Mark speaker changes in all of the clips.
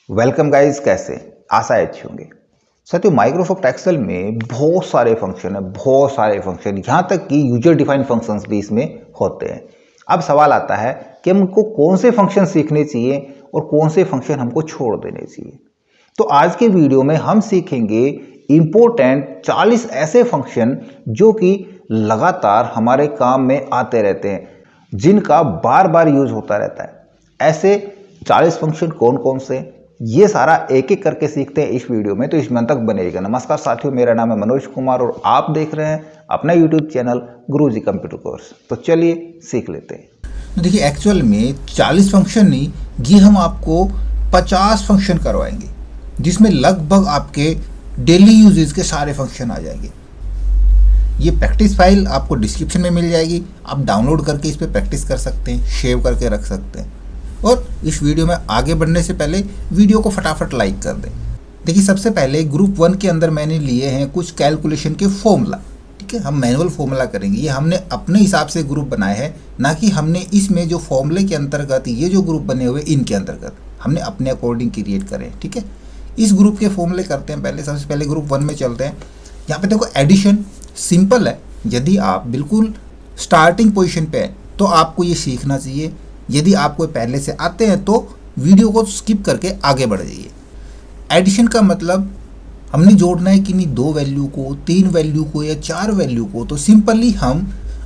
Speaker 1: Welcome guys, कैसे आशा है अच्छे होंगे। साथियों, माइक्रोसॉफ्ट एक्सेल में बहुत सारे फंक्शन है, बहुत सारे फंक्शन, यहाँ तक कि यूजर डिफाइंड फंक्शंस भी इसमें होते हैं। अब सवाल आता है कि हमको कौन से फंक्शन सीखने चाहिए और कौन से फंक्शन हमको छोड़ देने चाहिए। तो आज के वीडियो में हम सीखेंगे इंपॉर्टेंट 40 ऐसे फंक्शन जो कि लगातार हमारे काम में आते रहते हैं, जिनका बार बार यूज होता रहता है। ऐसे 40 फंक्शन कौन कौन से, ये सारा एक एक करके सीखते हैं इस वीडियो में, तो इसमें तक बनेगा। नमस्कार साथियों, मेरा नाम है मनोज कुमार और आप देख रहे हैं अपना यूट्यूब चैनल गुरुजी कंप्यूटर कोर्स। तो चलिए सीख लेते हैं।
Speaker 2: तो देखिए, एक्चुअल में 40 फंक्शन नहीं, ये हम आपको 50 फंक्शन करवाएंगे, जिसमें लगभग आपके डेली यूजेज के सारे फंक्शन आ जाएंगे। ये प्रैक्टिस फाइल आपको डिस्क्रिप्शन में मिल जाएगी, आप डाउनलोड करके इस पर प्रैक्टिस कर सकते हैं, सेव करके रख सकते हैं। और इस वीडियो में आगे बढ़ने से पहले वीडियो को फटाफट लाइक कर दें। देखिए, सबसे पहले ग्रुप 1 के अंदर मैंने लिए हैं कुछ कैलकुलेशन के फॉर्मूला। ठीक है, हम मैनुअल फॉर्मूला करेंगे। ये हमने अपने हिसाब से ग्रुप बनाए हैं, ना कि हमने इसमें जो फॉर्मूले के अंतर्गत ये जो ग्रुप बने हुए इनके अंतर्गत हमने अपने अकॉर्डिंग क्रिएट करें। ठीक है, इस ग्रुप के फॉर्मूले करते हैं। पहले सबसे पहले ग्रुप 1 में चलते हैं। यहाँ पे देखो, एडिशन सिंपल है। यदि आप बिल्कुल स्टार्टिंग पोजीशन पे हैं तो आपको ये सीखना चाहिए। यदि आपको पहले से आते हैं तो वीडियो को स्किप करके आगे बढ़ जाइए। एडिशन का मतलब हमने जोड़ना है कि नहीं 2 वैल्यू को, 3 वैल्यू को या 4 वैल्यू को, तो सिंपली हम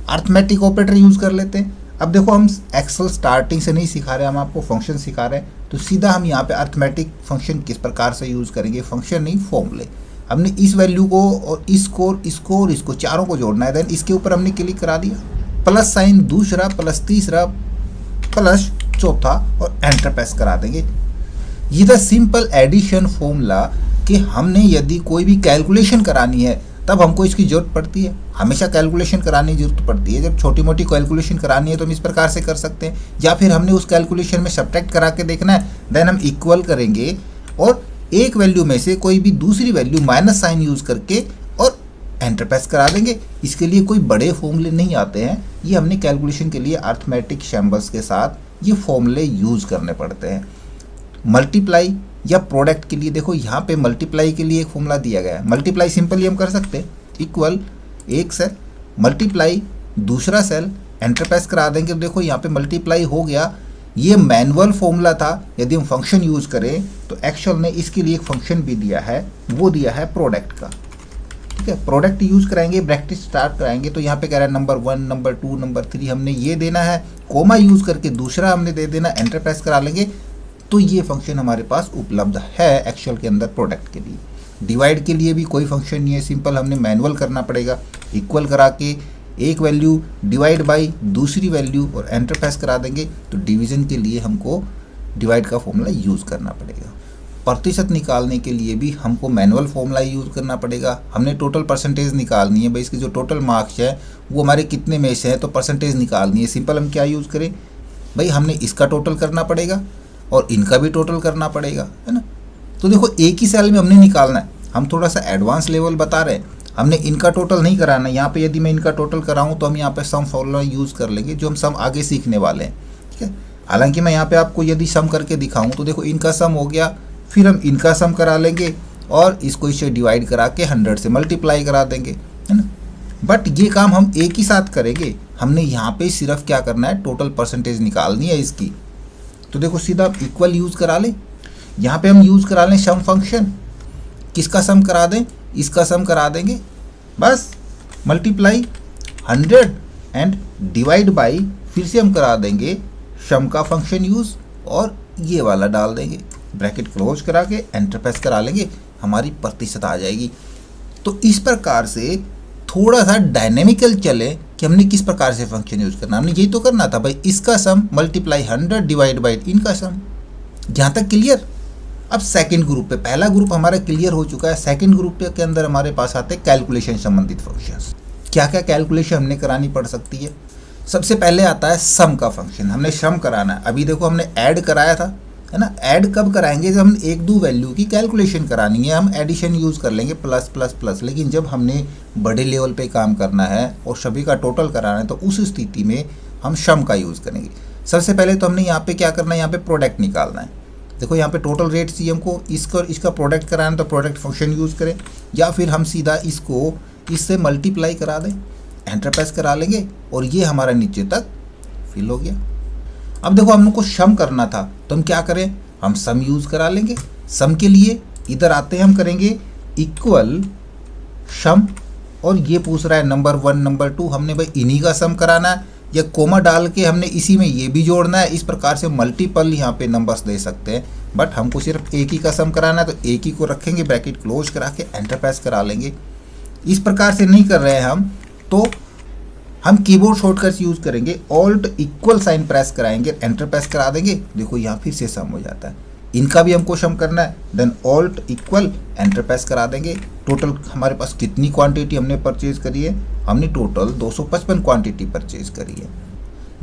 Speaker 2: अर्थमेटिक ऑपरेटर यूज़ कर लेते हैं। अब देखो, हम एक्सेल स्टार्टिंग से नहीं सिखा रहे, हम आपको फंक्शन सिखा रहे हैं, तो सीधा हम यहाँ पे अर्थमेटिक फंक्शन किस प्रकार से यूज़ करेंगे, फंक्शन नहीं फॉर्मूले। हमने इस वैल्यू को और इसको और इसको और इसको चारों को जोड़ना है। देन इसके ऊपर हमने क्लिक करा दिया, प्लस साइन दूसरा, प्लस तीसरा, प्लस चौथा, और एंटर प्रेस करा देंगे। ये था सिंपल एडिशन फॉर्मूला कि हमने यदि कोई भी कैलकुलेशन करानी है तब हमको इसकी जरूरत पड़ती है। हमेशा कैलकुलेशन कराने की जरूरत पड़ती है। जब छोटी मोटी कैलकुलेशन करानी है तो हम इस प्रकार से कर सकते हैं, या फिर हमने उस कैलकुलेशन में सब्ट्रैक्ट करा के देखना है, देन हम इक्वल करेंगे और एक वैल्यू में से कोई भी दूसरी वैल्यू माइनस साइन यूज करके और एंटर प्रेस करा देंगे। इसके लिए कोई बड़े फॉर्मूले नहीं आते हैं, ये हमने कैलकुलेशन के लिए अर्थमेटिक सिंबल्स के साथ ये फॉर्मूले यूज करने पड़ते हैं। मल्टीप्लाई या प्रोडक्ट के लिए देखो, यहाँ पे मल्टीप्लाई के लिए एक फॉर्मूला दिया गया है। मल्टीप्लाई सिंपली हम कर सकते हैं, इक्वल एक सेल मल्टीप्लाई दूसरा सेल, एंटर प्रेस करा देंगे। देखो यहाँ पे मल्टीप्लाई हो गया। ये मैनुअल फॉर्मूला था, यदि हम फंक्शन यूज करें तो एक्चुअल ने इसके लिए एक फंक्शन भी दिया है, वो दिया है प्रोडक्ट का। ठीक है, प्रोडक्ट यूज कराएंगे, ब्रैकेट स्टार्ट कराएंगे, तो यहाँ पे कह रहा है नंबर 1, नंबर 2, नंबर 3 हमने ये देना है, कोमा यूज करके दूसरा हमने दे देना, एंटर प्रेस करा लेंगे, तो ये फंक्शन हमारे पास उपलब्ध है एक्चुअल के अंदर प्रोडक्ट के लिए। डिवाइड के लिए भी कोई फंक्शन नहीं है, सिंपल हमने मैनुअल करना पड़ेगा। इक्वल करा के एक वैल्यू डिवाइड बाई दूसरी वैल्यू और एंटर प्रेस करा देंगे, तो डिवीजन के लिए हमको डिवाइड का फॉर्मूला यूज़ करना पड़ेगा। प्रतिशत निकालने के लिए भी हमको मैनुअल फॉर्मूला यूज़ करना पड़ेगा। हमने टोटल परसेंटेज निकालनी है, भाई इसके जो टोटल मार्क्स है वो हमारे कितने में से है, तो परसेंटेज निकालनी है। सिंपल हम क्या यूज़ करें, भाई हमने इसका टोटल करना पड़ेगा और इनका भी टोटल करना पड़ेगा, है ना। तो देखो, एक ही सेल में हमने निकालना है। हम थोड़ा सा एडवांस लेवल बता रहे हैं, हमने इनका टोटल नहीं कराना। यहाँ पे यदि मैं इनका टोटल कराऊँ तो हम यहाँ पे सम फॉर्मूला यूज़ कर लेंगे, जो हम सम आगे सीखने वाले हैं। ठीक है, हालांकि मैं यहाँ पे आपको यदि सम करके दिखाऊँ तो देखो, इनका सम हो गया, फिर हम इनका सम करा लेंगे और इसको इससे डिवाइड करा के 100 से मल्टीप्लाई करा देंगे, है ना। बट ये काम हम एक ही साथ करेंगे। हमने यहाँ पे सिर्फ क्या करना है, टोटल परसेंटेज निकालनी है इसकी। तो देखो, सीधा इक्वल यूज़ करा लें। यहाँ पे हम यूज़ करा लें सम फंक्शन। किसका सम करा दें, इसका सम करा देंगे, बस मल्टीप्लाई 100 एंड डिवाइड बाई, फिर से हम करा देंगे सम का फंक्शन यूज़ और ये वाला डाल देंगे, ब्रैकेट क्लोज करा के एंटर प्रेस करा लेंगे, हमारी प्रतिशत आ जाएगी। तो इस प्रकार से थोड़ा सा डायनेमिकल चले कि हमने किस प्रकार से फंक्शन यूज करना। हमने यही तो करना था, भाई इसका सम मल्टीप्लाई 100 डिवाइड बाई इनका सम। यहाँ तक क्लियर। अब सेकंड ग्रुप पे, पहला ग्रुप हमारा क्लियर हो चुका है। सेकंड ग्रुप के अंदर हमारे पास आते हैं कैलकुलेशन संबंधित फंक्शंस। क्या क्या कैलकुलेशन हमने करानी पड़ सकती है। सबसे पहले आता है सम का फंक्शन। हमने सम कराना है। अभी देखो, हमने ऐड कराया था, है ना। ऐड कब कराएंगे, जब हम एक दो वैल्यू की कैलकुलेशन करानी है, हम एडिशन यूज़ कर लेंगे, प्लस प्लस प्लस। लेकिन जब हमने बड़े लेवल पे काम करना है और सभी का टोटल कराना है, तो उस स्थिति में हम सम का यूज़ करेंगे। सबसे पहले तो हमने यहाँ पे क्या करना है, यहाँ पे प्रोडक्ट निकालना है। देखो यहाँ पे टोटल रेट चाहिए हमको, इसका प्रोडक्ट कराना तो प्रोडक्ट फंक्शन यूज़ करें, या फिर हम सीधा इसको इससे मल्टीप्लाई करा दें, एंटर प्रेस करा लेंगे और ये हमारा नीचे तक फिल हो गया। अब देखो हमको सम करना था तो हम क्या करें, हम सम यूज़ करा लेंगे। सम के लिए इधर आते हैं, हम करेंगे इक्वल सम, और ये पूछ रहा है नंबर 1 नंबर 2, हमने भाई इन्हीं का सम कराना है, या कोमा डाल के हमने इसी में ये भी जोड़ना है। इस प्रकार से मल्टीपल यहाँ पे नंबर्स दे सकते हैं, बट हमको सिर्फ एक ही का सम कराना है तो एक ही को रखेंगे, ब्रैकेट क्लोज करा के एंटर प्रेस करा लेंगे। इस प्रकार से नहीं कर रहे हैं हम, तो हम कीबोर्ड शॉर्टकट्स यूज़ करेंगे, ऑल्ट इक्वल साइन प्रेस कराएंगे, एंटर प्रेस करा देंगे, देखो यहाँ फिर से सम हो जाता है। इनका भी हमको सम करना है, then alt equal enter press करा देंगे। टोटल हमारे पास कितनी क्वांटिटी हमने परचेज करी है, हमने टोटल 255 क्वांटिटी परचेज करी है।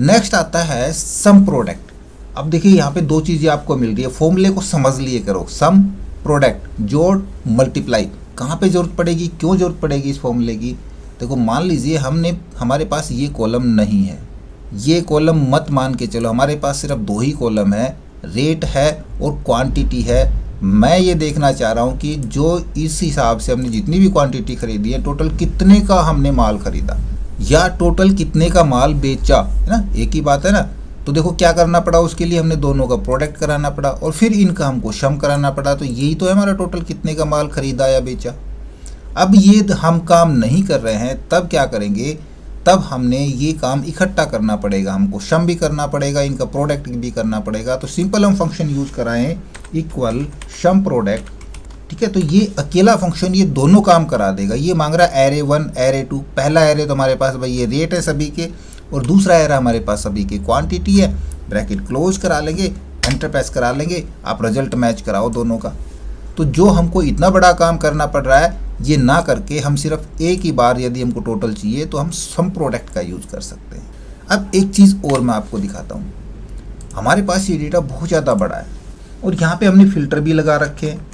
Speaker 2: नेक्स्ट आता है सम प्रोडक्ट। अब देखिए यहाँ पे दो चीज़ें आपको मिल रही है, फॉर्मूले को समझ लिए करो। सम प्रोडक्ट, जोड़ मल्टीप्लाई, कहाँ पे जरूरत पड़ेगी, क्यों जरूरत पड़ेगी इस फॉर्मूले की। देखो मान लीजिए हमारे पास ये कॉलम नहीं है, ये कॉलम मत मान के चलो, हमारे पास सिर्फ 2 ही कॉलम है, रेट है और क्वांटिटी है। मैं ये देखना चाह रहा हूँ कि जो इस हिसाब से हमने जितनी भी क्वांटिटी खरीदी है, टोटल कितने का हमने माल खरीदा या टोटल कितने का माल बेचा, है ना, एक ही बात है ना। तो देखो क्या करना पड़ा, उसके लिए हमने दोनों का प्रोडक्ट कराना पड़ा और फिर इनका हमको सम कराना पड़ा। तो यही तो है हमारा टोटल कितने का माल खरीदा या बेचा। अब ये हम काम नहीं कर रहे हैं, तब क्या करेंगे, तब हमने ये काम इकट्ठा करना पड़ेगा, हमको सम भी करना पड़ेगा, इनका प्रोडक्ट भी करना पड़ेगा। तो सिंपल हम फंक्शन यूज़ कराएं इक्वल सम प्रोडक्ट, ठीक है। तो ये अकेला फंक्शन ये दोनों काम करा देगा। ये मांग रहा है एरे 1 एरे 2, पहला एरे तो हमारे पास भाई ये रेट है सभी के, और दूसरा एरे हमारे पास सभी के क्वांटिटी है। ब्रैकेट क्लोज करा लेंगे, एंटर प्रेस करा लेंगे, आप रिजल्ट मैच कराओ दोनों का। तो जो हमको इतना बड़ा काम करना पड़ रहा है, ये ना करके हम सिर्फ एक ही बार यदि हमको टोटल चाहिए तो हम सम प्रोडक्ट का यूज़ कर सकते हैं। अब एक चीज़ और मैं आपको दिखाता हूँ, हमारे पास ये डेटा बहुत ज़्यादा बड़ा है और यहाँ पे हमने फ़िल्टर भी लगा रखे हैं,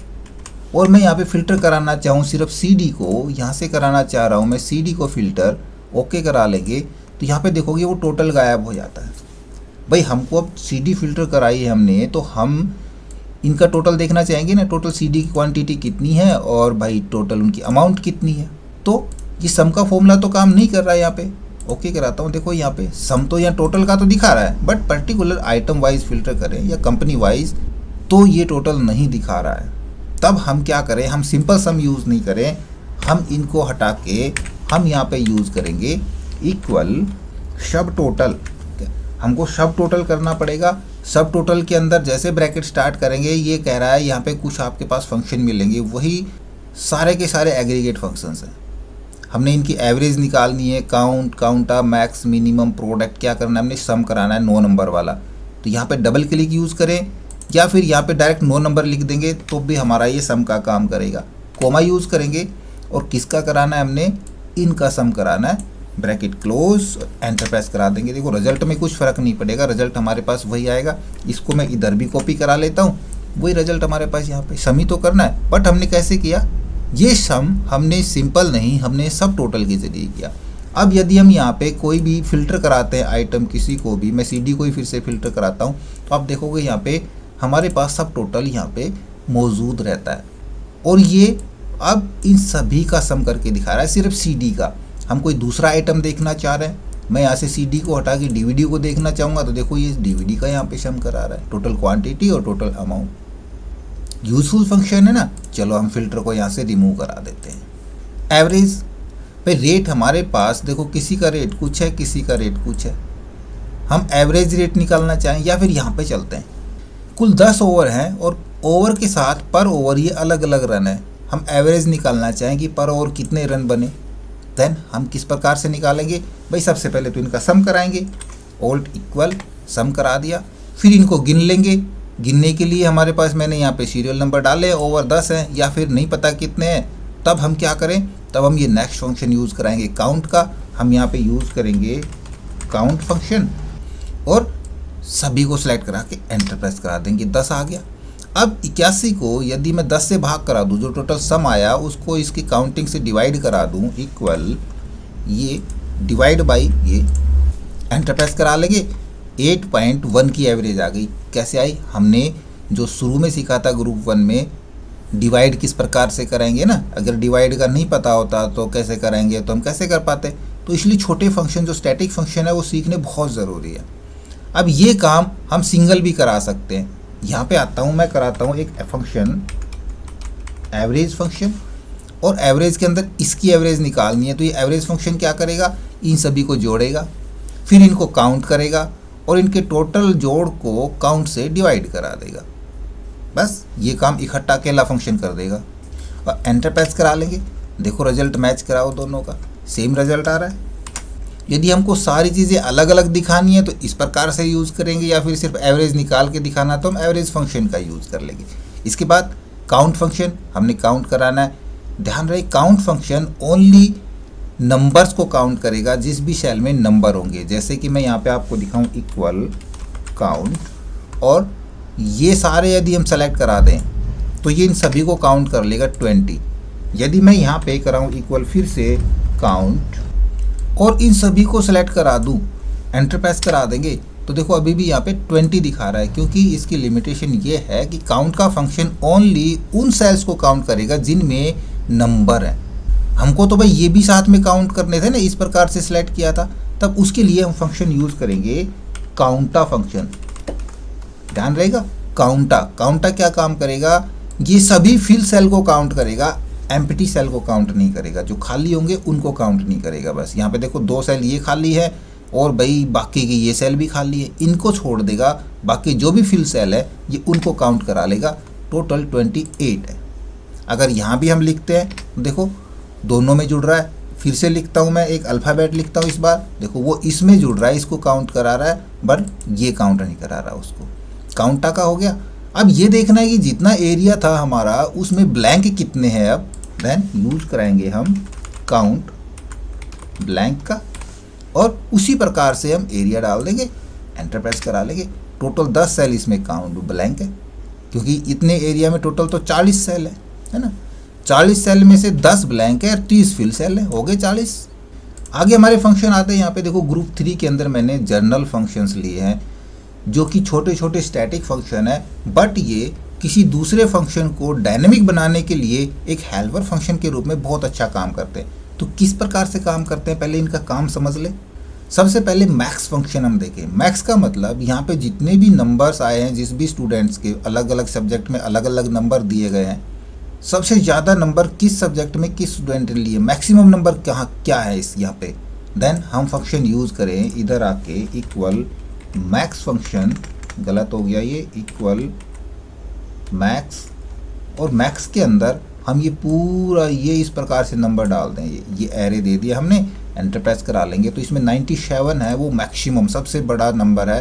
Speaker 2: और मैं यहाँ पे फ़िल्टर कराना चाहूँ सिर्फ CD को, यहाँ से कराना चाह रहा हूँ मैं CD को फ़िल्टर, ओके करा लेंगे तो यहाँ पे देखोगे वो टोटल गायब हो जाता है। भाई हमको अब CD फ़िल्टर कराई है हमने, तो हम इनका टोटल देखना चाहेंगे ना, टोटल CD की क्वांटिटी कितनी है और भाई टोटल उनकी अमाउंट कितनी है। तो ये सम का फॉर्मूला तो काम नहीं कर रहा है, यहाँ पे ओके कराता हूँ, देखो यहाँ पे सम तो यहाँ टोटल का तो दिखा रहा है, but particular item wise filter करें या कंपनी वाइज तो ये टोटल नहीं दिखा रहा है। तब हम क्या करें, हम सिंपल सम यूज़ नहीं करें, हम इनको हटा के हम यहाँ पे यूज़ करेंगे इक्वल सब टोटल। हमको सब टोटल करना पड़ेगा। सब टोटल के अंदर जैसे ब्रैकेट स्टार्ट करेंगे, ये कह रहा है यहाँ पे कुछ आपके पास फंक्शन मिलेंगे, वही सारे के सारे एग्रीगेट फंक्शंस हैं। हमने इनकी एवरेज निकालनी है, काउंट, काउंटा, मैक्स, मिनिमम, प्रोडक्ट, क्या करना है हमने सम कराना है 9 नंबर वाला। तो यहाँ पे डबल क्लिक यूज़ करें या फिर यहाँ पे डायरेक्ट 9 नंबर लिख देंगे तो भी हमारा ये सम का काम करेगा। कोमा यूज़ करेंगे और किसका कराना है हमने, इनका सम कराना है, ब्रैकेट क्लोज, एंटर प्रेस करा देंगे। देखो रिजल्ट में कुछ फ़र्क नहीं पड़ेगा, रिजल्ट हमारे पास वही आएगा। इसको मैं इधर भी कॉपी करा लेता हूँ, वही रिजल्ट हमारे पास यहाँ पे। सम ही तो करना है, बट हमने कैसे किया, ये सम हमने सिंपल नहीं, हमने सब टोटल के जरिए किया। अब यदि हम यहाँ पे कोई भी फ़िल्टर कराते हैं आइटम किसी को भी, मैं CD को ही फिर से फ़िल्टर कराता हूँ, तो आप देखोगे यहाँ पे हमारे पास सब टोटल यहाँ पे मौजूद रहता है। और ये अब इन सभी का सम करके दिखा रहा है, सिर्फ CD का। हम कोई दूसरा आइटम देखना चाह रहे हैं, मैं यहाँ से CD को हटा के DVD को देखना चाहूँगा, तो देखो ये DVD का यहाँ पे सम करा रहा है, टोटल क्वांटिटी और टोटल अमाउंट। यूजफुल फंक्शन है ना। चलो हम फिल्टर को यहाँ से रिमूव करा देते हैं। एवरेज भाई रेट हमारे पास देखो, किसी का रेट कुछ है, किसी का रेट कुछ है। हम एवरेज रेट निकालना चाहें या फिर यहाँ पे चलते हैं, कुल 10 ओवर हैं और ओवर के साथ पर ओवर ये अलग अलग रन है। हम एवरेज निकालना चाहें कि पर ओवर कितने रन बने, देन हम किस प्रकार से निकालेंगे भाई, सबसे पहले तो इनका सम कराएंगे, ऑल्ट इक्वल सम करा दिया, फिर इनको गिन लेंगे। गिनने के लिए हमारे पास मैंने यहाँ पे सीरियल नंबर डाले, ओवर 10 हैं या फिर नहीं पता कितने हैं। तब हम क्या करें, तब हम ये नेक्स्ट फंक्शन यूज़ कराएंगे काउंट का। हम यहाँ पे यूज़ करेंगे काउंट फंक्शन और सभी को सिलेक्ट करा के एंटर प्रेस करा देंगे, 10 आ गया। अब 81 को यदि मैं 10 से भाग करा दूँ, जो टोटल सम आया उसको इसकी काउंटिंग से डिवाइड करा दूँ, इक्वल ये डिवाइड बाई ये, एंटर प्रेस करा लेंगे। 8.1 की एवरेज आ गई। कैसे आई, हमने जो शुरू में सीखा था ग्रुप 1 में, डिवाइड किस प्रकार से करेंगे ना, अगर डिवाइड का नहीं पता होता तो कैसे करेंगे, तो हम कैसे कर पाते। तो इसलिए छोटे फंक्शन जो स्टैटिक फंक्शन है वो सीखने बहुत ज़रूरी है। अब ये काम हम सिंगल भी करा सकते हैं। यहाँ पे आता हूँ, मैं कराता हूँ एक फंक्शन एवरेज फंक्शन, और एवरेज के अंदर इसकी एवरेज निकालनी है। तो ये एवरेज फंक्शन क्या करेगा, इन सभी को जोड़ेगा, फिर इनको काउंट करेगा और इनके टोटल जोड़ को काउंट से डिवाइड करा देगा। बस ये काम इकट्ठा अकेला फंक्शन कर देगा। और एंटर प्रेस करा लेंगे, देखो रिजल्ट मैच कराओ, दोनों का सेम रिजल्ट आ रहा है। यदि हमको सारी चीज़ें अलग अलग दिखानी है तो इस प्रकार से यूज़ करेंगे, या फिर सिर्फ एवरेज निकाल के दिखाना तो हम एवरेज फंक्शन का यूज़ कर लेंगे। इसके बाद काउंट फंक्शन, हमने काउंट कराना है। ध्यान रहे काउंट फंक्शन ओनली नंबर्स को काउंट करेगा जिस भी सेल में नंबर होंगे। जैसे कि मैं यहाँ पे आपको दिखाऊं इक्वल काउंट, और ये सारे यदि हम सेलेक्ट करा दें तो ये इन सभी को काउंट कर लेगा 20। यदि मैं यहाँ पे कराऊँ इक्वल फिर से काउंट और इन सभी को सेलेक्ट करा दूँ, एंटर प्रेस करा देंगे तो देखो अभी भी यहाँ पे 20 दिखा रहा है, क्योंकि इसकी लिमिटेशन ये है कि काउंट का फंक्शन ओनली उन सेल्स को काउंट करेगा जिनमें नंबर है। हमको तो भाई ये भी साथ में काउंट करने थे ना, इस प्रकार से सिलेक्ट किया था, तब उसके लिए हम फंक्शन यूज़ करेंगे काउंटा फंक्शन। ध्यान रहेगा काउंटा क्या काम करेगा, ये सभी फिल सेल को काउंट करेगा, एम्प्टी सेल को काउंट नहीं करेगा। जो खाली होंगे उनको काउंट नहीं करेगा। बस यहाँ पे देखो 2 सेल ये खाली है और भाई बाकी की ये सेल भी खाली है, इनको छोड़ देगा। बाकी जो भी फिल सेल है ये उनको काउंट करा लेगा। टोटल 28 है। अगर यहाँ भी हम लिखते हैं तो देखो दोनों में जुड़ रहा है। फिर से लिखता हूँ मैं, एक अल्फ़ाबेट लिखता हूँ इस बार, देखो वो इसमें जुड़ रहा है, इसको काउंट करा रहा है, बट ये काउंट नहीं करा रहा उसको। काउंटा का हो गया। अब ये देखना है कि जितना एरिया था हमारा उसमें ब्लैंक कितने हैं। अब देन यूज कराएंगे हम काउंट ब्लैंक का, और उसी प्रकार से हम एरिया डाल देंगे, एंटर प्रेस करा लेंगे। टोटल 10 सेल इसमें काउंट ब्लैंक है, क्योंकि इतने एरिया में टोटल तो 40 सेल है ना। 40 सेल में से 10 ब्लैंक है और 30 फिल सेल है, हो गए 40। आगे हमारे फंक्शन आते हैं। यहाँ पे देखो ग्रुप 3 के अंदर मैंने जर्नल फंक्शंस लिए हैं, जो कि छोटे छोटे स्टैटिक फंक्शन है, बट ये किसी दूसरे फंक्शन को डायनेमिक बनाने के लिए एक हेल्पर फंक्शन के रूप में बहुत अच्छा काम करते हैं। तो किस प्रकार से काम करते हैं, पहले इनका काम समझ ले। सबसे पहले मैक्स फंक्शन हम देखें। मैक्स का मतलब यहाँ पे जितने भी नंबर्स आए हैं, जिस भी स्टूडेंट्स के अलग अलग सब्जेक्ट में अलग अलग नंबर दिए गए हैं, सबसे ज़्यादा नंबर किस सब्जेक्ट में किस स्टूडेंट ने लिए, मैक्सिमम नंबर कहाँ क्या है इस यहाँ पे। देन हम फंक्शन यूज़ करें इधर आके इक्वल मैक्स फंक्शन, गलत हो गया ये, इक्वल मैक्स, और मैक्स के अंदर हम ये पूरा ये इस प्रकार से नंबर डाल दें। ये एरे दे दिया हमने, एंटर प्रेस करा लेंगे तो इसमें 97 है, वो मैक्सिमम सबसे बड़ा नंबर है,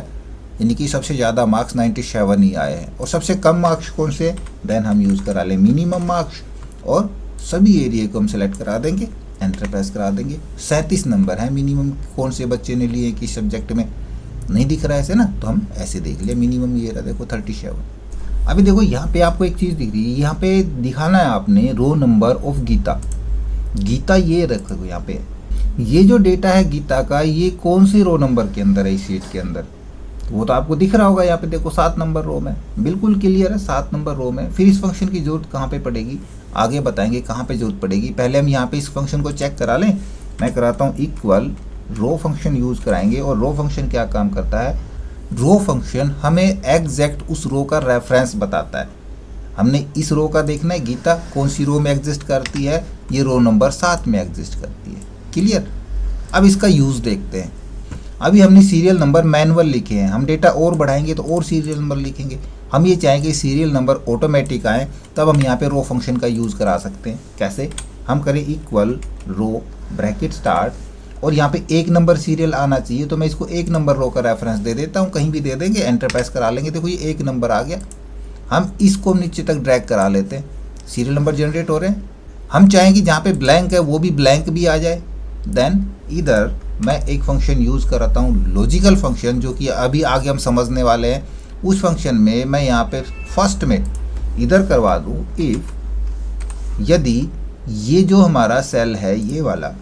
Speaker 2: यानी कि सबसे ज़्यादा मार्क्स 97 ही आए हैं। और सबसे कम मार्क्स कौन से, देन हम यूज़ करा लें मिनिमम मार्क्स, और सभी एरिया को हम सेलेक्ट करा देंगे, एंटर प्रेस करा देंगे। 37 नंबर है मिनिमम, कौन से बच्चे ने लिए किस सब्जेक्ट में, नहीं दिख रहा है ऐसे ना, तो हम ऐसे देख लिया मिनिमम ये रहा, देखो 37। अभी देखो यहाँ पे आपको एक चीज़ दिख रही है, यहाँ पे दिखाना है आपने रो नंबर ऑफ गीता ये रखो यहाँ पे। ये जो डेटा है गीता का, ये कौन सी रो नंबर के अंदर है इस शीट के अंदर, वो तो आपको दिख रहा होगा। यहाँ पे देखो 7 नंबर रो में, बिल्कुल क्लियर है 7 नंबर रो में। फिर इस फंक्शन की जरूरत कहाँ पे पड़ेगी, आगे बताएंगे कहाँ पे जरूरत पड़ेगी। पहले हम यहाँ पे इस फंक्शन को चेक करा लें। मैं कराता हूँ इक्वल रो फंक्शन यूज़ कराएंगे। और रो फंक्शन क्या काम करता है, रो फंक्शन हमें एग्जैक्ट उस रो का रेफरेंस बताता है। हमने इस रो का देखना है, गीता कौन सी रो में एग्जिस्ट करती है, ये रो नंबर 7 में एग्जिस्ट करती है। क्लियर। अब इसका यूज़ देखते हैं। अभी हमने सीरियल नंबर मैनुअल लिखे हैं, हम डेटा और बढ़ाएंगे तो और सीरियल नंबर लिखेंगे। हम ये चाहेंगे सीरियल नंबर ऑटोमेटिक आए, तब हम यहाँ पे रो फंक्शन का यूज़ करा सकते हैं। कैसे, हम करें इक्वल रो ब्रैकेट स्टार्ट, और यहाँ पे 1 नंबर सीरियल आना चाहिए, तो मैं इसको 1 नंबर रो का रेफरेंस दे देता हूँ, कहीं भी दे देंगे, एंटर प्रेस करा लेंगे। देखो ये 1 नंबर आ गया। हम इसको नीचे तक ड्रैग करा लेते हैं, सीरियल नंबर जनरेट हो रहे हैं। हम चाहेंगे जहाँ पे ब्लैंक है वो भी ब्लैंक भी आ जाए। देन इधर मैं एक फंक्शन यूज़ कराता हूँ लॉजिकल फंक्शन, जो कि अभी आगे हम समझने वाले हैं। उस फंक्शन में मैं यहाँ पे फर्स्ट में इधर करवा दूँ इफ़, यदि ये जो हमारा सेल है ये वाला,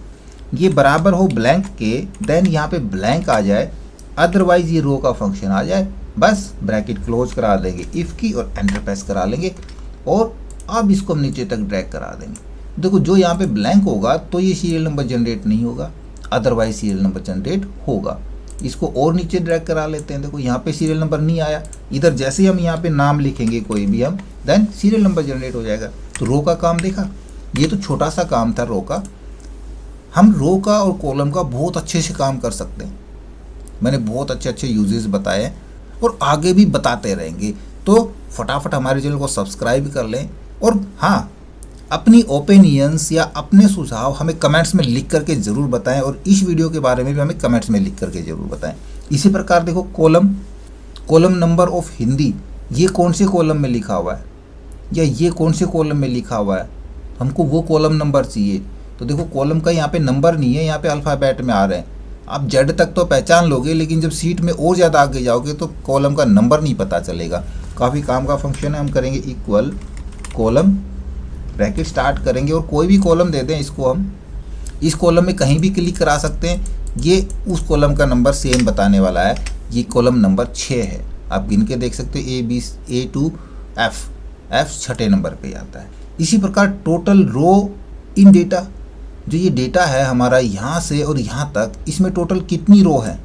Speaker 2: ये बराबर हो ब्लैंक के, देन यहाँ पे ब्लैंक आ जाए, अदरवाइज ये रो का फंक्शन आ जाए। बस ब्रैकेट क्लोज करा देंगे इफ़ की और एंटर प्रेस करा लेंगे और अब इसको हम नीचे तक ड्रैग करा देंगे। देखो जो यहाँ पे ब्लैंक होगा तो ये सीरियल नंबर जनरेट नहीं होगा, अदरवाइज सीरियल नंबर जनरेट होगा। इसको और नीचे ड्रैग करा लेते हैं। देखो यहाँ पे सीरियल नंबर नहीं आया, इधर जैसे ही हम यहाँ पे नाम लिखेंगे कोई भी हम, देन सीरियल नंबर जनरेट हो जाएगा। तो रो का काम देखा, ये तो छोटा सा काम था रो का। हम रो का और कॉलम का बहुत अच्छे से काम कर सकते हैं। मैंने बहुत अच्छे अच्छे यूजेस बताए और आगे भी बताते रहेंगे। तो फटाफट हमारे चैनल को सब्सक्राइब कर लें और हाँ, अपनी ओपिनियंस या अपने सुझाव हमें कमेंट्स में लिख करके ज़रूर बताएं और इस वीडियो के बारे में भी हमें कमेंट्स में लिख करके ज़रूर बताएं। इसी प्रकार देखो कॉलम नंबर ऑफ हिंदी, ये कौन से कॉलम में लिखा हुआ है या ये कौन से कॉलम में लिखा हुआ है, हमको वो कॉलम नंबर चाहिए। तो देखो कॉलम का यहाँ पे नंबर नहीं है, यहाँ पे अल्फ़ाबेट में आ रहे हैं। आप जेड तक तो पहचान लोगे, लेकिन जब सीट में और ज़्यादा आगे जाओगे तो कॉलम का नंबर नहीं पता चलेगा। काफ़ी काम का फंक्शन है। हम करेंगे इक्वल कॉलम, ब्रैकेट स्टार्ट करेंगे और कोई भी कॉलम दे दें इसको। हम इस कॉलम में कहीं भी क्लिक करा सकते हैं। ये उस कॉलम का नंबर सेम बताने वाला है। ये कॉलम नंबर 6 है, आप गिन के देख सकते हैं। A to F छठे नंबर पे आता है। इसी प्रकार टोटल रो इन डेटा, जो ये डेटा है हमारा यहाँ से और यहाँ तक, इसमें टोटल कितनी रो है,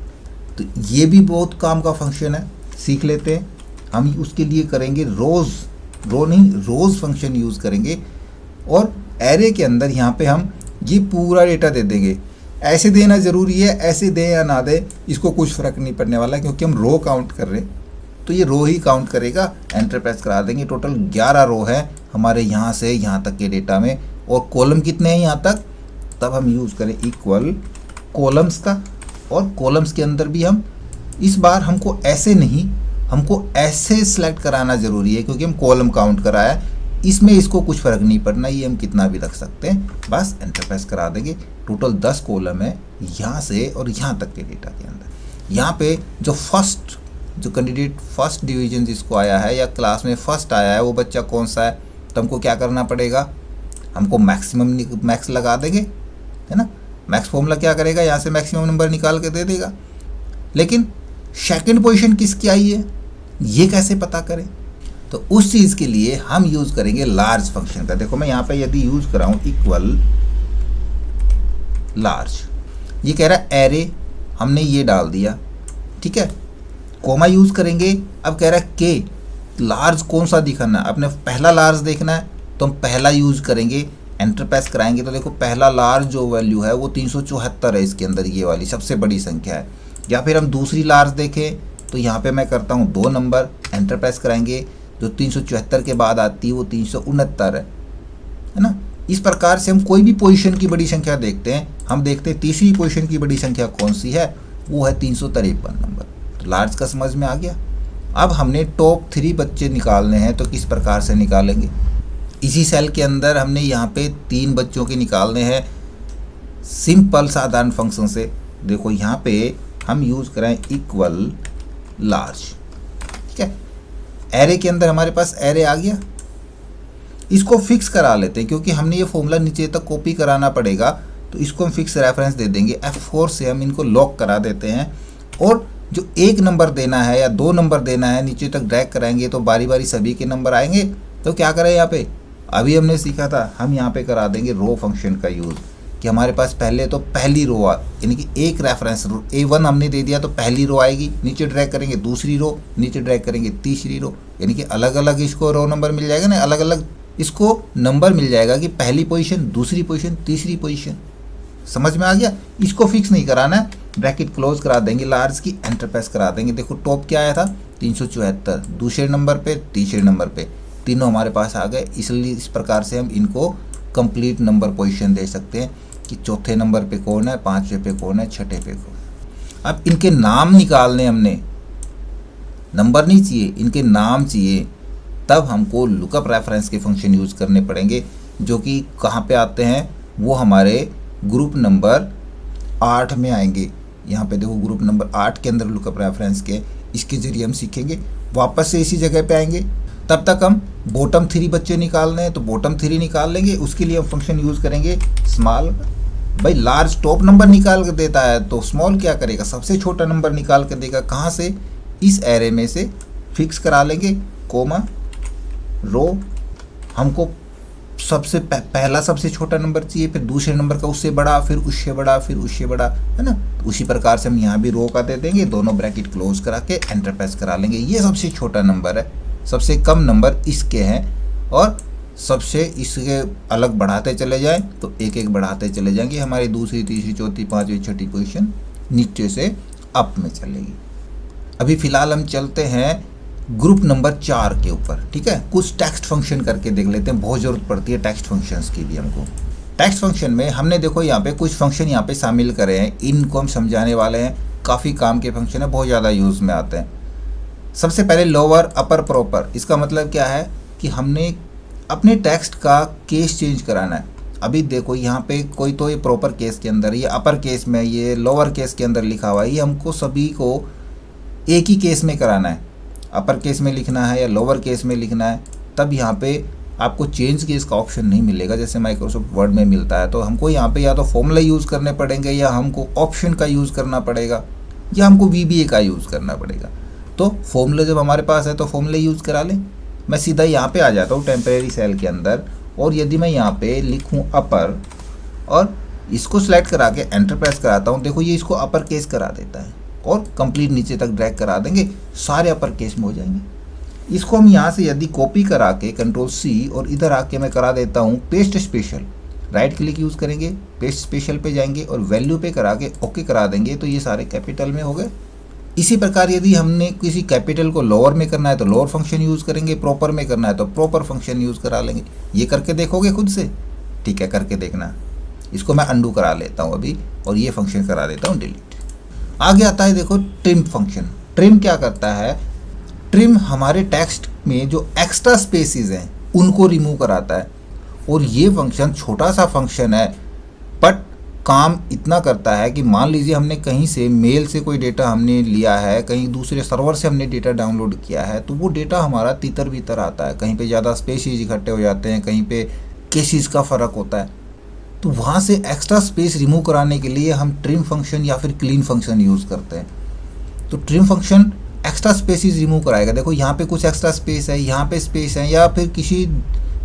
Speaker 2: तो ये भी बहुत काम का फंक्शन है। सीख लेते हैं। हम उसके लिए करेंगे रोज़ फंक्शन यूज़ करेंगे और एरे के अंदर यहाँ पे हम ये पूरा डेटा दे देंगे। ऐसे देना ज़रूरी है, ऐसे दें या ना दें इसको कुछ फ़र्क नहीं पड़ने वाला, क्योंकि हम रो काउंट कर रहे हैं तो ये रो ही काउंट करेगा। एंटर प्रेस करा देंगे। टोटल 11 रो है हमारे यहाँ से यहाँ तक के डेटा में, और कॉलम कितने हैं यहाँ तक, तब हम यूज़ करें इक्वल कॉलम्स का। और कॉलम्स के अंदर भी हम इस बार हमको ऐसे नहीं, हमको ऐसे सेलेक्ट कराना ज़रूरी है, क्योंकि हम कॉलम काउंट कराया। इसमें इसको कुछ फ़र्क नहीं पड़ना, ये हम कितना भी रख सकते हैं। बस एंटर प्रेस करा देंगे। टोटल 10 कॉलम है यहाँ से और यहाँ तक के डेटा के अंदर। यहाँ पे जो कैंडिडेट फर्स्ट डिवीजन जिसको आया है या क्लास में फर्स्ट आया है वो बच्चा कौन सा है, तो हमको क्या करना पड़ेगा, हमको मैक्स लगा देंगे, है ना। मैक्स फॉर्मूला क्या करेगा, यहाँ से मैक्सिमम नंबर निकाल के दे देगा। लेकिन सेकंड पोजीशन किसकी आई है ये कैसे पता करें, तो उस चीज़ के लिए हम यूज़ करेंगे लार्ज फंक्शन का। देखो मैं यहाँ पे यदि यूज़ कराऊँ इक्वल लार्ज, ये कह रहा है एरे, हमने ये डाल दिया, ठीक है। कोमा यूज़ करेंगे। अब कह रहा है के लार्ज कौन सा दिखाना है, अपने पहला लार्ज देखना है तो हम पहला यूज़ करेंगे। एंटर प्रेस कराएंगे तो देखो पहला लार्ज जो वैल्यू है वो 374 है, इसके अंदर ये वाली सबसे बड़ी संख्या है। या फिर हम दूसरी लार्ज देखें तो यहाँ पे मैं करता हूँ 2 नंबर, एंटर प्रेस कराएंगे, जो 374 के बाद आती है वो 369 है ना। इस प्रकार से हम कोई भी पोजीशन की बड़ी संख्या देखते हैं। हम देखते हैं तीसरी पोजीशन की बड़ी संख्या कौन सी है, वो है 353 नंबर। तो लार्ज का समझ में आ गया। अब हमने टॉप 3 बच्चे निकालने हैं, तो किस प्रकार से निकालेंगे। इसी सेल के अंदर हमने यहाँ पे 3 बच्चों के निकालने हैं सिंपल साधारण फंक्शन से। देखो यहाँ पे हम यूज़ करें इक्वल लार्ज, ठीक है। एरे के अंदर हमारे पास एरे आ गया। इसको फिक्स करा लेते हैं, क्योंकि हमने ये फॉर्मूला नीचे तक कॉपी कराना पड़ेगा, तो इसको हम फिक्स रेफरेंस दे देंगे। F4 से हम इनको लॉक करा देते हैं और जो 1 नंबर देना है या 2 नंबर देना है नीचे तक ड्रैग कराएंगे तो बारी बारी सभी के नंबर आएंगे। तो क्या करें, यहाँ पे अभी हमने सीखा था, हम यहाँ पे करा देंगे रो फंक्शन का यूज़, कि हमारे पास पहले तो पहली रो यानी कि एक रेफरेंस A1 हमने दे दिया तो पहली रो आएगी, नीचे ड्रैग करेंगे दूसरी रो, नीचे ड्रैग करेंगे तीसरी रो, यानी कि अलग अलग इसको रो नंबर मिल जाएगा ना, अलग अलग इसको नंबर मिल जाएगा कि पहली पोजीशन, दूसरी पोजीशन, तीसरी पोजीशन। समझ में आ गया। इसको फिक्स नहीं कराना है, ब्रैकेट क्लोज करा देंगे लार्ज की, एंटर प्रेस करा देंगे। देखो टॉप क्या आया था 374, दूसरे नंबर पे, तीसरे नंबर पे, तीनों हमारे पास आ गए। इसलिए इस प्रकार से हम इनको कंप्लीट नंबर पोजीशन दे सकते हैं कि चौथे नंबर पे कौन है, 5वें पे कौन है, 6ठे पे कौन है। अब इनके नाम निकालने, हमने नंबर नहीं चाहिए, इनके नाम चाहिए। तब हमको लुकअप रेफरेंस के फंक्शन यूज़ करने पड़ेंगे, जो कि कहाँ पे आते हैं, वो हमारे ग्रुप नंबर 8 में आएंगे। यहाँ पे देखो ग्रुप नंबर 8 के अंदर लुकअप रेफरेंस के, इसके ज़रिए हम सीखेंगे। वापस से इसी जगह पे आएंगे। तब तक हम बॉटम 3 बच्चे निकालने हैं तो बॉटम 3 निकाल लेंगे। उसके लिए हम फंक्शन यूज़ करेंगे स्मॉल। भाई लार्ज टॉप नंबर निकाल कर देता है तो स्मॉल क्या करेगा, सबसे छोटा नंबर निकाल कर देगा। कहाँ से, इस एरे में से फिक्स करा लेंगे, कोमा रो हमको सबसे पहला सबसे छोटा नंबर चाहिए, फिर दूसरे नंबर का उससे बड़ा, फिर उससे बड़ा, फिर उससे बड़ा, है ना। तो उसी प्रकार से हम यहाँ भी रो का दे देंगे, दोनों ब्रैकेट क्लोज करा के एंटर प्रेस करा लेंगे। ये सबसे छोटा नंबर है, सबसे कम नंबर इसके हैं, और सबसे इसके अलग बढ़ाते चले जाएं तो एक एक बढ़ाते चले जाएंगे। हमारी दूसरी, तीसरी, चौथी, पांचवी, छठी पोजीशन नीचे से अप में चलेगी। अभी फिलहाल हम चलते हैं ग्रुप नंबर 4 के ऊपर, ठीक है। कुछ टेक्स्ट फंक्शन करके देख लेते हैं, बहुत ज़रूरत पड़ती है टेक्स्ट फंक्शंस की भी हमको। टेक्स्ट फंक्शन में हमने देखो यहाँ पे कुछ फंक्शन यहाँ पे शामिल करे हैं, इनको हम समझाने वाले हैं। काफ़ी काम के फंक्शन है, बहुत ज़्यादा यूज़ में आते हैं। सबसे पहले लोअर अपर प्रॉपर, इसका मतलब क्या है कि हमने अपने टेक्स्ट का केस चेंज कराना है। अभी देखो यहाँ पे कोई तो ये प्रॉपर केस के अंदर, ये अपर केस में, ये लोअर केस के अंदर लिखा हुआ है, ये हमको सभी को एक ही केस में कराना है। अपर केस में लिखना है या लोअर केस में लिखना है, तब यहाँ पे आपको चेंज केस का ऑप्शन नहीं मिलेगा जैसे माइक्रोसॉफ्ट वर्ड में मिलता है। तो हमको यहाँ पे या तो फॉर्मूला यूज़ करने पड़ेंगे, या हमको ऑप्शन का यूज़ करना पड़ेगा, या हमको VBA का यूज़ करना पड़ेगा। तो फॉर्मूला जब हमारे पास है तो फॉर्मूला यूज़ करा लें। मैं सीधा यहाँ पे आ जाता हूँ टेम्परेरी सेल के अंदर, और यदि मैं यहाँ पे लिखूँ अपर और इसको सेलेक्ट करा के एंटर प्रेस कराता हूँ, देखो ये इसको अपर केस करा देता है, और कंप्लीट नीचे तक ड्रैग करा देंगे, सारे अपर केस में हो जाएंगे। इसको हम यहाँ से यदि कॉपी करा के Ctrl+C और इधर आके मैं करा देता हूँ paste special, right click use करेंगे, पेस्ट स्पेशल पे जाएंगे और वैल्यू पे करा के ओके करा देंगे, तो ये सारे कैपिटल में हो गए। इसी प्रकार यदि हमने किसी कैपिटल को लोअर में करना है तो लोअर फंक्शन यूज़ करेंगे, प्रॉपर में करना है तो प्रॉपर फंक्शन यूज़ करा लेंगे। ये करके देखोगे खुद से, ठीक है, करके देखना। इसको मैं अंडू करा लेता हूँ अभी, और ये फंक्शन करा देता हूँ डिलीट। आगे आता है देखो ट्रिम फंक्शन। ट्रिम क्या करता है, ट्रिम हमारे टेक्स्ट में जो एक्स्ट्रा स्पेसिस हैं उनको रिमूव कराता है। और ये फंक्शन छोटा सा फंक्शन है, बट काम इतना करता है कि मान लीजिए हमने कहीं से मेल से कोई डेटा हमने लिया है, कहीं दूसरे सर्वर से हमने डेटा डाउनलोड किया है, तो वो डेटा हमारा तितर बितर आता है। कहीं पे ज़्यादा स्पेसिस इकट्ठे हो जाते हैं, कहीं पे केसेस का फ़र्क होता है। तो वहाँ से एक्स्ट्रा स्पेस रिमूव कराने के लिए हम ट्रिम फंक्शन या फिर क्लीन फंक्शन यूज़ करते हैं। तो trim function extra spaces remove कराएगा। देखो यहाँ पे कुछ एक्स्ट्रा स्पेस है, यहाँ पे स्पेस है, या फिर किसी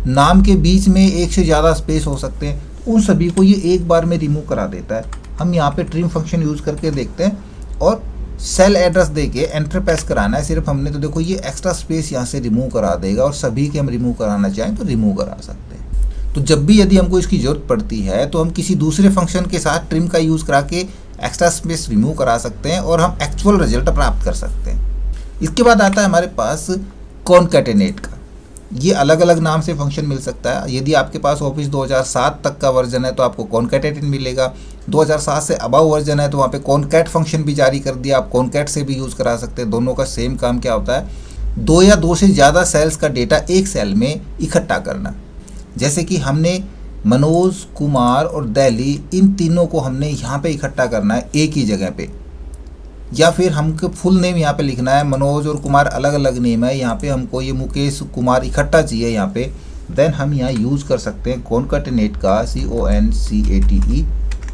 Speaker 2: नाम के बीच में एक से ज़्यादा स्पेस हो सकते हैं, उन सभी को ये एक बार में रिमूव करा देता है। हम यहाँ पे ट्रिम फंक्शन यूज़ करके देखते हैं, और सेल एड्रेस दे के एंटर प्रेस कराना है सिर्फ हमने। तो देखो ये एक्स्ट्रा स्पेस यहाँ से रिमूव करा देगा, और सभी के हम रिमूव कराना चाहें तो रिमूव करा सकते हैं। तो जब भी यदि हमको इसकी ज़रूरत पड़ती है तो हम किसी दूसरे फंक्शन के साथ ट्रिम का यूज़ करा के एक्स्ट्रा स्पेस रिमूव करा सकते हैं, और हम एक्चुअल रिजल्ट प्राप्त कर सकते हैं। इसके बाद आता है हमारे पास कॉनकैटेनेट का। ये अलग अलग नाम से फंक्शन मिल सकता है। यदि आपके पास ऑफिस 2007 तक का वर्जन है तो आपको कॉनकैटेनेट मिलेगा। 2007 से अबव वर्जन है तो वहाँ पे कॉनकैट फंक्शन भी जारी कर दिया, आप कॉनकैट से भी यूज़ करा सकते हैं। दोनों का सेम काम क्या होता है, दो या दो से ज़्यादा सेल्स का डेटा एक सेल में इकट्ठा करना। जैसे कि हमने मनोज, कुमार और दिल्ली, इन तीनों को हमने यहाँ पे इकट्ठा करना है एक ही जगह पे, या फिर हमको फुल नेम यहाँ पे लिखना है। मनोज और कुमार अलग अलग नेम है, यहाँ पे हमको ये मुकेश कुमार इकट्ठा चाहिए यहाँ पे। देन हम यहाँ यूज़ कर सकते हैं कॉनकैटेनेट का, CONCATE,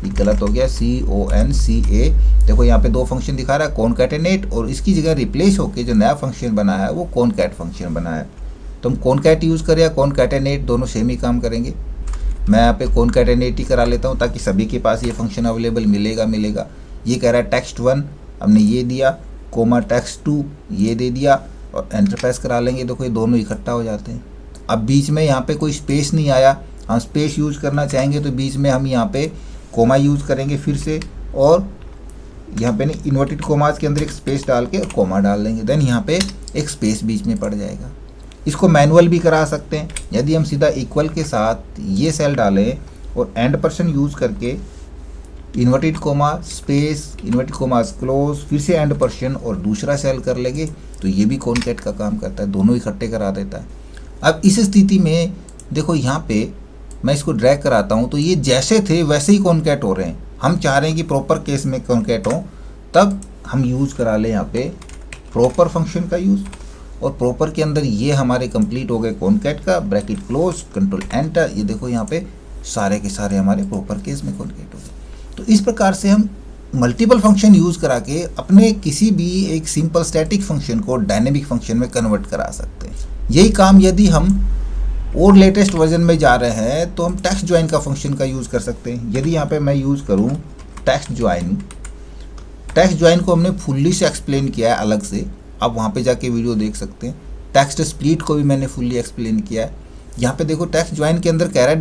Speaker 2: ये गलत हो गया, CONCA। देखो यहाँ पे दो फंक्शन दिखा रहा है, कॉनकैटेनेट, और इसकी जगह रिप्लेस होके जो नया फंक्शन बना है वो कॉनकैट फंक्शन बना है। तो हम कॉनकैट यूज़ करें या कॉनकैटेनेट, दोनों सेम ही काम करेंगे। मैं यहाँ पे कॉनकैटेनेट ही करा लेता हूँ ताकि सभी के पास ये फंक्शन अवेलेबल मिलेगा। ये कह रहा है टेक्स्ट 1 हमने ये दिया, कोमा टेक्स्ट 2 ये दे दिया, और एंटर प्रेस करा लेंगे। देखो ये दोनों इकट्ठा हो जाते हैं। अब बीच में यहाँ पे कोई स्पेस नहीं आया, हम स्पेस यूज़ करना चाहेंगे तो बीच में हम यहाँ पे कोमा यूज़ करेंगे फिर से, और यहाँ पे नहीं, इन्वर्टेड कोमास के अंदर एक स्पेस डाल के कोमा डाल देंगे। देन यहाँ पे एक स्पेस बीच में पड़ जाएगा। इसको मैनुअल भी करा सकते हैं। यदि हम सीधा इक्वल के साथ ये सेल डालें और %, यूज़ करके inverted coma space, inverted coma close, फिर से %, और दूसरा सेल कर लेंगे, तो ये भी कॉनकैट का काम करता है, दोनों इकट्ठे करा देता है। अब इस स्थिति में देखो यहाँ पे मैं इसको ड्रैग कराता हूँ तो ये जैसे थे वैसे ही कॉनकैट हो रहे हैं। हम चाह रहे हैं कि प्रॉपर केस में कॉनकैट हो, तब हम यूज़ करा लें यहाँ पे प्रॉपर फंक्शन का यूज़, और प्रॉपर के अंदर ये हमारे कंप्लीट हो गए कॉनकैट का, ब्रैकेट क्लोज, कंट्रोल एंटर। ये देखो यहाँ पे सारे के सारे हमारे प्रॉपर केस में कॉनकैट हो गए। तो इस प्रकार से हम मल्टीपल फंक्शन यूज़ करा के अपने किसी भी एक सिंपल स्टैटिक फंक्शन को डायनेमिक फंक्शन में कन्वर्ट करा सकते हैं। यही काम यदि हम और लेटेस्ट वर्जन में जा रहे हैं तो हम टेक्स्ट ज्वाइन का फंक्शन का यूज़ कर सकते हैं। यदि यहाँ पे मैं यूज़ करूँ टेक्स्ट ज्वाइन को हमने फुल्ली से एक्सप्लेन किया है अलग से, आप वहाँ पे जाके वीडियो देख सकते हैं। टेक्स्ट स्प्लिट को भी मैंने फुल्ली एक्सप्लेन किया है। यहाँ पे देखो टेक्स्ट ज्वाइन के अंदर कह रहा है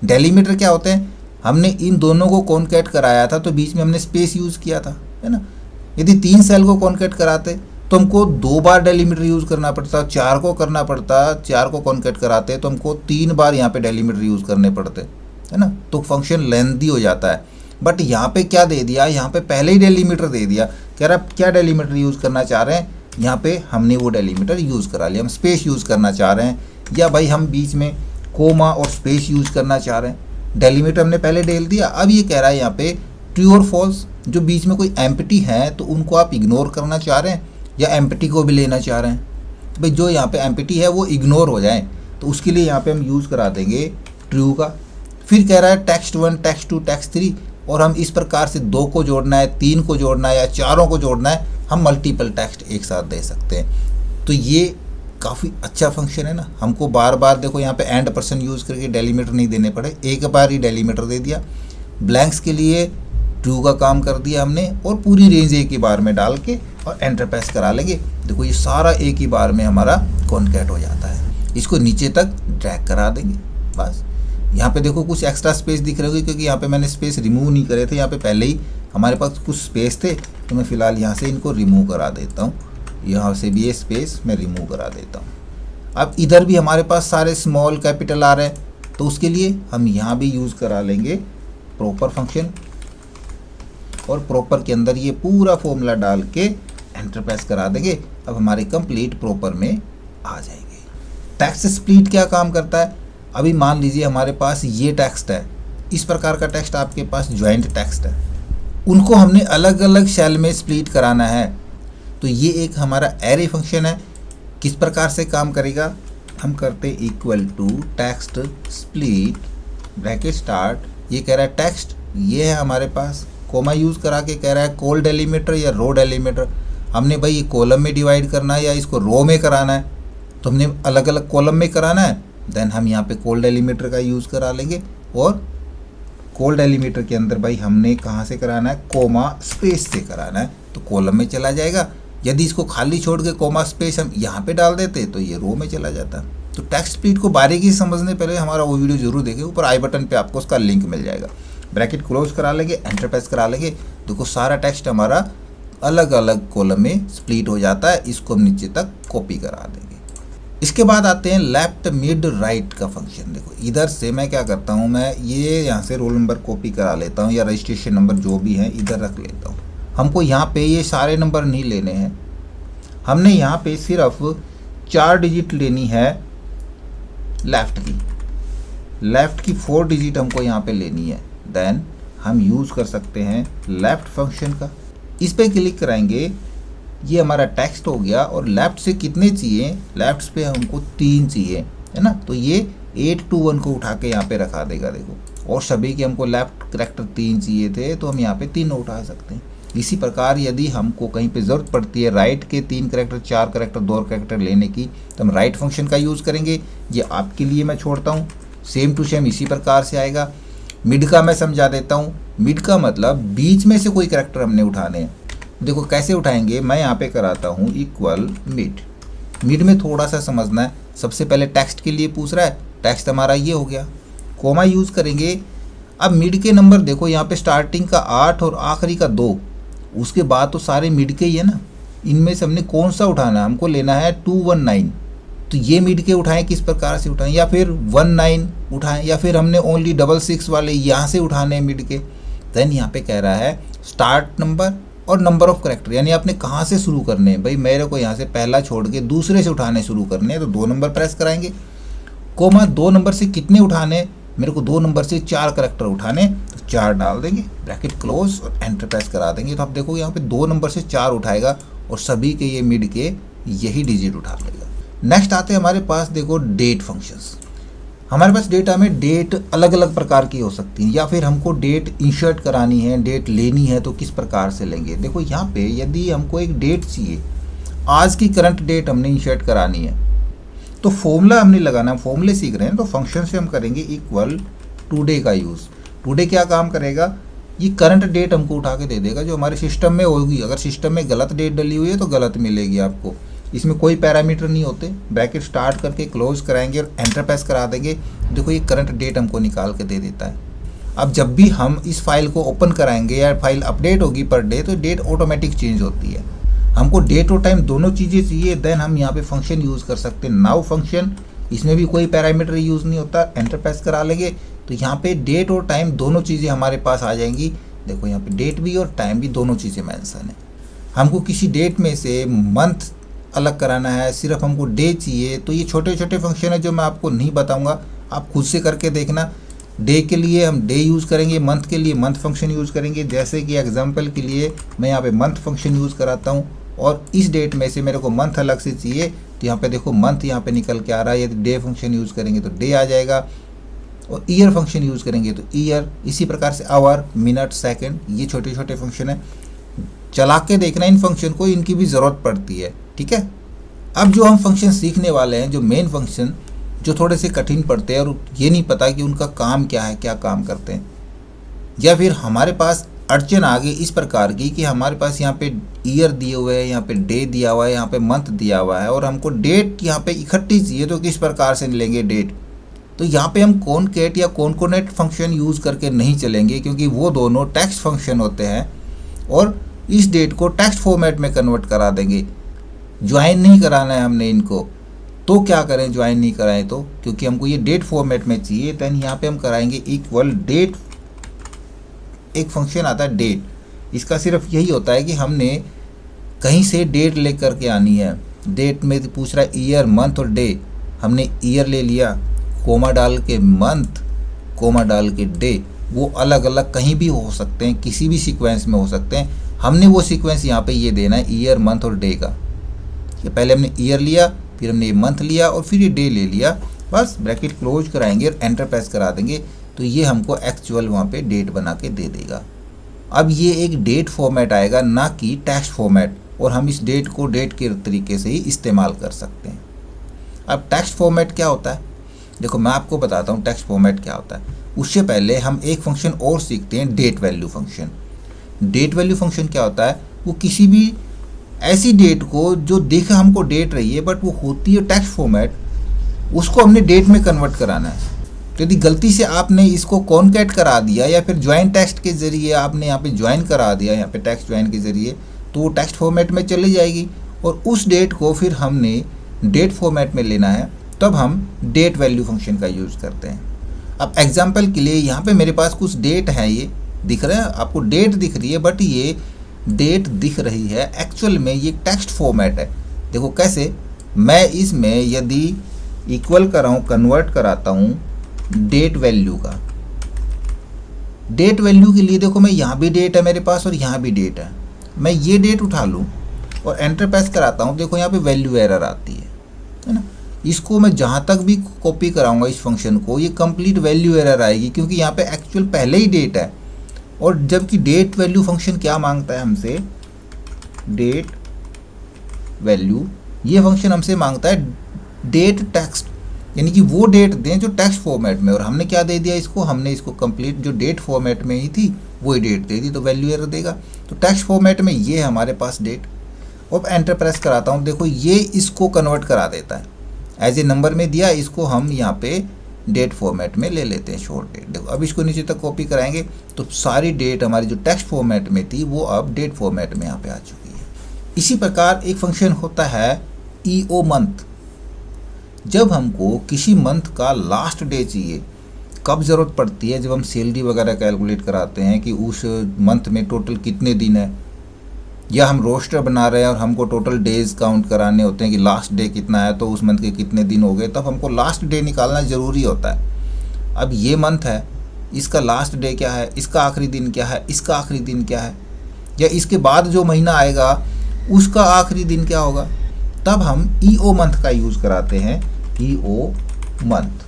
Speaker 2: डेलीमीटर क्या होते हैं, हमने इन दोनों को कॉन्कैट कराया था तो बीच में हमने स्पेस यूज़ किया था, है ना। यदि 3 सेल को कॉन्कैट कराते तो हमको 2 बार डेलीमीटर यूज़ करना पड़ता, 4 को करना पड़ता, 4 को कॉन्कैट कराते तो हमको 3 बार यहाँ पे डेलीमीटर यूज़ करने पड़ते, है ना। तो फंक्शन लेंथी हो जाता है। बट यहाँ पे क्या दे दिया, यहाँ पे पहले ही डेलीमीटर दे दिया। कह रहा क्या डेलीमीटर यूज़ करना चाह रहे हैं, यहाँ पे हमने वो डेलीमीटर यूज़ करा लिया। हम स्पेस यूज़ करना चाह रहे हैं या भाई हम बीच में कोमा और स्पेस यूज़ करना चाह रहे हैं, डेलीमीटर हमने पहले डाल दिया। अब ये कह रहा है यहाँ पे ट्रू और फॉल्स, जो बीच में कोई एम्प्टी है तो उनको आप इग्नोर करना चाह रहे हैं या एम्प्टी को भी लेना चाह रहे हैं। भाई जो यहाँ पे एम्प्टी है वो इग्नोर हो जाए तो उसके लिए यहाँ पे हम यूज़ करा देंगे ट्रू का। फिर कह रहा है टेक्स्ट 1, टेक्स्ट 2, टेक्स्ट 3 और हम इस प्रकार से 2 को जोड़ना है, 3 को जोड़ना है या 4 को जोड़ना है, हम मल्टीपल टेक्स्ट एक साथ दे सकते हैं। तो ये काफ़ी अच्छा फंक्शन है ना। हमको बार बार देखो यहाँ पे एंड पर्सन यूज़ करके डेलीमीटर नहीं देने पड़े, एक बार ही डेलीमीटर दे दिया। ब्लैंक्स के लिए ट्रू का काम कर दिया हमने और पूरी रेंज एक ही बार में डाल के और एंटर प्रेस करा लेंगे। देखो ये सारा एक ही बार में हमारा कॉन्कैट हो जाता है। इसको नीचे तक ड्रैग करा देंगे बस। यहाँ पे देखो कुछ एक्स्ट्रा स्पेस दिख रहे होगी क्योंकि यहाँ पे मैंने स्पेस रिमूव नहीं करे थे, यहाँ पे पहले ही हमारे पास कुछ स्पेस थे तो मैं फ़िलहाल यहाँ से इनको रिमूव करा देता हूँ। यहाँ से भी ये स्पेस मैं रिमूव करा देता हूँ। अब इधर भी हमारे पास सारे स्मॉल कैपिटल आ रहे हैं तो उसके लिए हम यहाँ भी यूज़ करा लेंगे प्रॉपर फंक्शन और प्रॉपर के अंदर ये पूरा फॉर्मूला डाल के एंटर प्रेस करा देंगे। अब हमारे कंप्लीट प्रॉपर में आ जाएंगे। टेक्स्ट स्प्लिट क्या काम करता है, अभी मान लीजिए हमारे पास ये टेक्स्ट है, इस प्रकार का टेक्स्ट आपके पास ज्वाइंट टेक्स्ट है, उनको हमने अलग अलग सेल में स्प्लिट कराना है। तो ये एक हमारा एरे फंक्शन है। किस प्रकार से काम करेगा, हम करते equal to text split bracket start, ये कह रहा है टेक्स्ट, ये है हमारे पास, कोमा यूज़ करा के कह रहा है कॉल डेलीमीटर या रो डेलीमीटर। हमने भाई ये कॉलम में डिवाइड करना है या इसको रो में कराना है, तो हमने अलग अलग कॉलम में कराना है। देन हम यहाँ पे कॉल डेलीमीटर का यूज़ करा लेंगे और कॉल डेलीमीटर के अंदर भाई हमने कहाँ से कराना है, कोमा स्पेस से कराना है तो कॉलम में चला जाएगा। यदि इसको खाली छोड़ के कोमा स्पेस हम यहाँ पे डाल देते तो ये रो में चला जाता। तो टेक्स्ट स्प्लिट को बारीकी से समझने पहले हमारा वो वीडियो जरूर देखें, ऊपर आई बटन पे आपको उसका लिंक मिल जाएगा। ब्रैकेट क्लोज करा लेंगे, एंटर प्रेस करा लेंगे, देखो सारा टेक्स्ट हमारा अलग अलग कॉलम में स्प्लिट हो जाता है। इसको हम नीचे तक कॉपी करा देंगे। इसके बाद आते हैं लेफ्ट मिड राइट का फंक्शन। देखो इधर से मैं क्या करता हूँ, मैं ये यहाँ से रोल नंबर कॉपी करा लेता हूँ या रजिस्ट्रेशन नंबर जो भी है इधर रख लेता हूँ। हमको यहाँ पे ये सारे नंबर नहीं लेने हैं, हमने यहाँ पे सिर्फ 4 डिजिट लेनी है लेफ़्ट की 4 डिजिट हमको यहाँ पे लेनी है। देन हम यूज़ कर सकते हैं लेफ़्ट फंक्शन का। इस पे क्लिक कराएंगे, ये हमारा टेक्स्ट हो गया और लेफ़्ट से कितने चाहिए, लेफ़्ट पे हमको 3 चाहिए, है ना। तो ये 8 to 1 को उठा के यहाँ पे रखा देगा देखो। और सभी के हमको लेफ़्ट करेक्टर 3 चाहिए थे तो हम यहाँ पे 3 उठा सकते हैं। इसी प्रकार यदि हमको कहीं पे ज़रूरत पड़ती है राइट के 3 करेक्टर, 4 करेक्टर, 2 करेक्टर लेने की तो हम राइट फंक्शन का यूज़ करेंगे। ये आपके लिए मैं छोड़ता हूँ, सेम टू सेम इसी प्रकार से आएगा। मिड का मैं समझा देता हूँ। मिड का मतलब बीच में से कोई करेक्टर हमने उठाने हैं। देखो कैसे उठाएंगे, मैं यहाँ पे कराता हूँ इक्वल मिड। मिड में थोड़ा सा समझना है। सबसे पहले टेक्स्ट के लिए पूछ रहा है, टेक्स्ट हमारा ये हो गया, कोमा यूज़ करेंगे। अब मिड के नंबर देखो यहाँ पे स्टार्टिंग का 8 और आखिरी का 2, उसके बाद तो सारे मिड के ही है ना। इनमें से हमने कौन सा उठाना है, हमको लेना है 219। तो ये मिड के उठाएं, किस प्रकार से उठाएं, या फिर 19 उठाएं या फिर हमने ओनली 66 वाले यहाँ से उठाने हैं मिड के। देन यहाँ पे कह रहा है स्टार्ट नंबर और नंबर ऑफ करेक्टर, यानी आपने कहाँ से शुरू करने हैं। भाई मेरे को यहाँ से पहला छोड़ के दूसरे से उठाने शुरू करने हैं तो 2 नंबर प्रेस कराएंगे। कोमा 2 नंबर से कितने उठाने, मेरे को 2 नंबर से 4 करेक्टर उठाने तो 4 डाल देंगे, ब्रैकेट क्लोज और एंटर प्रेस करा देंगे। तो आप देखो यहाँ पे 2 नंबर से 4 उठाएगा और सभी के ये मिड के यही डिजिट उठा लेगा। नेक्स्ट आते हैं हमारे पास देखो डेट फंक्शंस। हमारे पास डेटा में डेट अलग अलग प्रकार की हो सकती है, या फिर हमको डेट इंसर्ट करानी है, डेट लेनी है, तो किस प्रकार से लेंगे। देखो यहाँ पे यदि हमको एक डेट चाहिए, आज की करंट डेट हमने इंसर्ट करानी है, तो फॉर्मूला हमने लगाना, फॉर्मूले सीख रहे हैं तो फंक्शन से हम करेंगे इक्वल टुडे का यूज़। टुडे क्या काम करेगा, ये करंट डेट हमको उठा के दे देगा जो हमारे सिस्टम में होगी। अगर सिस्टम में गलत डेट डली हुई है तो गलत मिलेगी आपको। इसमें कोई पैरामीटर नहीं होते, ब्रैकेट स्टार्ट करके क्लोज कराएंगे और एंटर प्रेस करा देंगे। देखो ये करंट डेट हमको निकाल के दे देता है। अब जब भी हम इस फाइल को ओपन कराएंगे या फाइल अपडेट होगी पर डे, तो डेट ऑटोमेटिक चेंज होती है। हमको डेट और टाइम दोनों चीज़ें चाहिए, देन हम यहाँ पे फंक्शन यूज़ कर सकते हैं नाउ फंक्शन। इसमें भी कोई पैरामीटर यूज़ नहीं होता, एंटर प्रेस करा लेंगे तो यहाँ पे डेट और टाइम दोनों चीज़ें हमारे पास आ जाएंगी। देखो यहाँ पे डेट भी और टाइम भी दोनों चीज़ें मेंशन है। हमको किसी डेट में से मंथ अलग कराना है, सिर्फ हमको डे चाहिए, तो ये छोटे छोटे फंक्शन है जो मैं आपको नहीं बताऊँगा, आप खुद से करके देखना। डे के लिए हम डे यूज़ करेंगे, मंथ के लिए मंथ फंक्शन यूज़ करेंगे। जैसे कि एग्जांपल के लिए मैं यहाँ पे मंथ फंक्शन यूज़ कराता हूँ, और इस डेट में से मेरे को मंथ अलग से चाहिए, तो यहाँ पे देखो मंथ यहाँ पे निकल के आ रहा है। यदि डे फंक्शन यूज़ करेंगे तो डे आ जाएगा, और ईयर फंक्शन यूज़ करेंगे तो ईयर। इसी प्रकार से आवर, मिनट, सेकंड, ये छोटे छोटे फंक्शन है। चला के देखना इन फंक्शन को, इनकी भी ज़रूरत पड़ती है, ठीक है। अब जो हम फंक्शन सीखने वाले हैं, जो मेन फंक्शन जो थोड़े से कठिन पड़ते हैं और ये नहीं पता कि उनका काम क्या है, क्या काम करते हैं, या फिर हमारे पास अड़चन आ गई इस प्रकार की कि हमारे पास यहाँ पे ईयर दिए हुए हैं, यहाँ पे डे दिया हुआ है, यहाँ पे मंथ दिया हुआ है, और हमको डेट यहाँ पे इकट्ठी चाहिए, तो किस प्रकार से लेंगे डेट। तो यहाँ पे हम कॉनकैट या कॉनकोनेट फंक्शन यूज़ करके नहीं चलेंगे, क्योंकि वो दोनों टेक्स्ट फंक्शन होते हैं और इस डेट को टेक्स्ट फॉर्मेट में कन्वर्ट करा देंगे। ज्वाइन नहीं कराना है हमने इनको, तो क्या करें, ज्वाइन नहीं कराएं तो, क्योंकि हमको ये डेट फॉर्मेट में चाहिए। दैन यहाँ पे हम कराएंगे इक्वल डेट। एक फंक्शन आता है डेट, इसका सिर्फ यही होता है कि हमने कहीं से डेट ले करके आनी है। डेट में पूछ रहा है ईयर, मंथ और डे, हमने ईयर ले लिया, कोमा डाल के मंथ, कोमा डाल के डे। वो अलग अलग कहीं भी हो सकते हैं, किसी भी सीक्वेंस में हो सकते हैं। हमने वो सीक्वेंस यहाँ पे ये देना है ईयर, मंथ और डे का। ये पहले हमने ईयर लिया, फिर हमने ये मंथ लिया और फिर ये डे ले लिया। बस ब्रैकेट क्लोज कराएंगे और एंटर प्रेस करा देंगे, तो ये हमको एक्चुअल वहाँ पे डेट बना के दे देगा। अब ये एक डेट फॉर्मेट आएगा, ना कि टेक्स्ट फॉर्मेट, और हम इस डेट को डेट के तरीके से ही इस्तेमाल कर सकते हैं। अब टेक्स्ट फॉर्मेट क्या होता है, देखो मैं आपको बताता हूँ टेक्स्ट फॉर्मेट क्या होता है। उससे पहले हम एक फंक्शन और सीखते हैं, date value function. Date value function क्या होता है, वो किसी भी ऐसी डेट को जो देखा हमको डेट रही है बट वो होती है टेक्स्ट फॉर्मेट, उसको हमने डेट में कन्वर्ट कराना है। तो यदि गलती से आपने इसको कॉनकैट करा दिया या फिर ज्वाइन टेक्स्ट के ज़रिए आपने यहाँ पे ज्वाइन करा दिया, यहाँ पे टेक्स्ट ज्वाइन के ज़रिए, तो वो टेक्स्ट फॉर्मेट में चली जाएगी, और उस डेट को फिर हमने डेट फॉर्मेट में लेना है, तब हम डेट वैल्यू फंक्शन का यूज़ करते हैं। अब एग्जाम्पल के लिए यहाँ पे मेरे पास कुछ डेट है, ये दिख रहा है आपको, डेट दिख रही है, बट ये डेट दिख रही है एक्चुअल में ये टेक्स्ट फॉर्मेट है। देखो कैसे, मैं इसमें यदि इक्वल कराऊँ, कन्वर्ट कराता हूँ डेट वैल्यू का, डेट वैल्यू के लिए देखो मैं यहाँ भी डेट है मेरे पास और यहाँ भी डेट है। मैं ये डेट उठा लूँ और एंटर प्रेस कराता हूँ, देखो यहाँ पे वैल्यू एरर आती है ना। इसको मैं जहाँ तक भी कॉपी कराऊंगा इस फंक्शन को, ये कंप्लीट वैल्यू एरर आएगी, क्योंकि यहाँ पे एक्चुअल पहले ही डेट है। और जबकि डेट वैल्यू फंक्शन क्या मांगता है हमसे, डेट वैल्यू, ये फंक्शन हमसे मांगता है डेट टेक्स्ट, यानी कि वो डेट दें जो टेक्स्ट फॉर्मेट में, और हमने क्या दे दिया इसको, हमने इसको कंप्लीट जो डेट फॉर्मेट में ही थी वही डेट दे दी, तो वैल्यू एरर देगा। तो टेक्स्ट फॉर्मेट में ये है हमारे पास डेट। अब एंटर प्रेस कराता हूँ, देखो ये इसको कन्वर्ट करा देता है, एज ए नंबर में दिया, इसको हम यहाँ पे डेट फॉर्मेट में ले लेते हैं, शॉर्ट डेट। देखो अब इसको नीचे तक कॉपी कराएंगे तो सारी डेट हमारी जो टेक्स्ट फॉर्मेट में थी वो अब डेट फॉर्मेट में यहाँ पे आ चुकी है। इसी प्रकार एक फंक्शन होता है ईओ मंथ। जब हमको किसी मंथ का लास्ट डे चाहिए, कब ज़रूरत पड़ती है, जब हम सैलरी वगैरह कैलकुलेट कराते हैं कि उस मंथ में टोटल कितने दिन है, या हम रोस्टर बना रहे हैं और हमको टोटल डेज काउंट कराने होते हैं कि लास्ट डे कितना है तो उस मंथ के कितने दिन हो गए, तब हमको लास्ट डे निकालना ज़रूरी होता है। अब ये मंथ है, इसका लास्ट डे क्या है, इसका आखिरी दिन क्या है, इसका आखिरी दिन क्या है, या इसके बाद जो महीना आएगा उसका आखिरी दिन क्या होगा, तब हम ईओ मंथ का यूज़ कराते हैं, ईओ मंथ।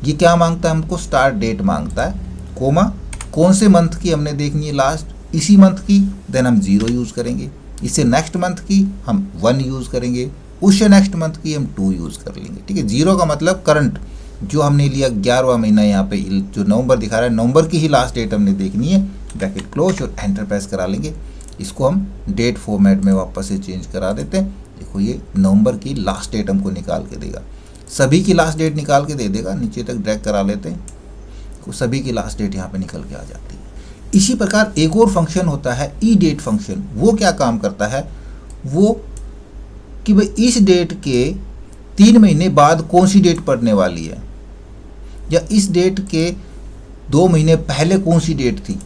Speaker 2: ये क्या मांगता है हमको, स्टार्ट डेट मांगता है, कोमा कौन से मंथ की हमने देखनी है लास्ट, इसी मंथ की, देन हम 0 यूज़ करेंगे। इससे नेक्स्ट मंथ की हम 1 यूज़ करेंगे, उससे नेक्स्ट मंथ की हम 2 यूज़ कर लेंगे। ठीक है, 0 का मतलब करंट जो हमने लिया 11वां महीना, यहाँ पे जो नवंबर दिखा रहा है नवंबर की ही लास्ट डेट हमने देखनी है, ब्रैकेट क्लोज और एंटर प्रेस करा लेंगे। इसको हम डेट फॉर्मेट में वापस से चेंज करा देते हैं। देखो ये नवंबर की लास्ट डेट हमको निकाल के देगा, सभी की लास्ट डेट निकाल के दे देगा। नीचे तक ड्रैग करा लेते हैं तो सभी की लास्ट डेट यहाँ पे निकल के आ जाती है। इसी प्रकार एक और फंक्शन होता है ई डेट फंक्शन। वो क्या काम करता है, वो कि भाई इस डेट के 3 महीने बाद कौन सी डेट पड़ने वाली है, या इस डेट के 2 महीने पहले कौन सी डेट थी,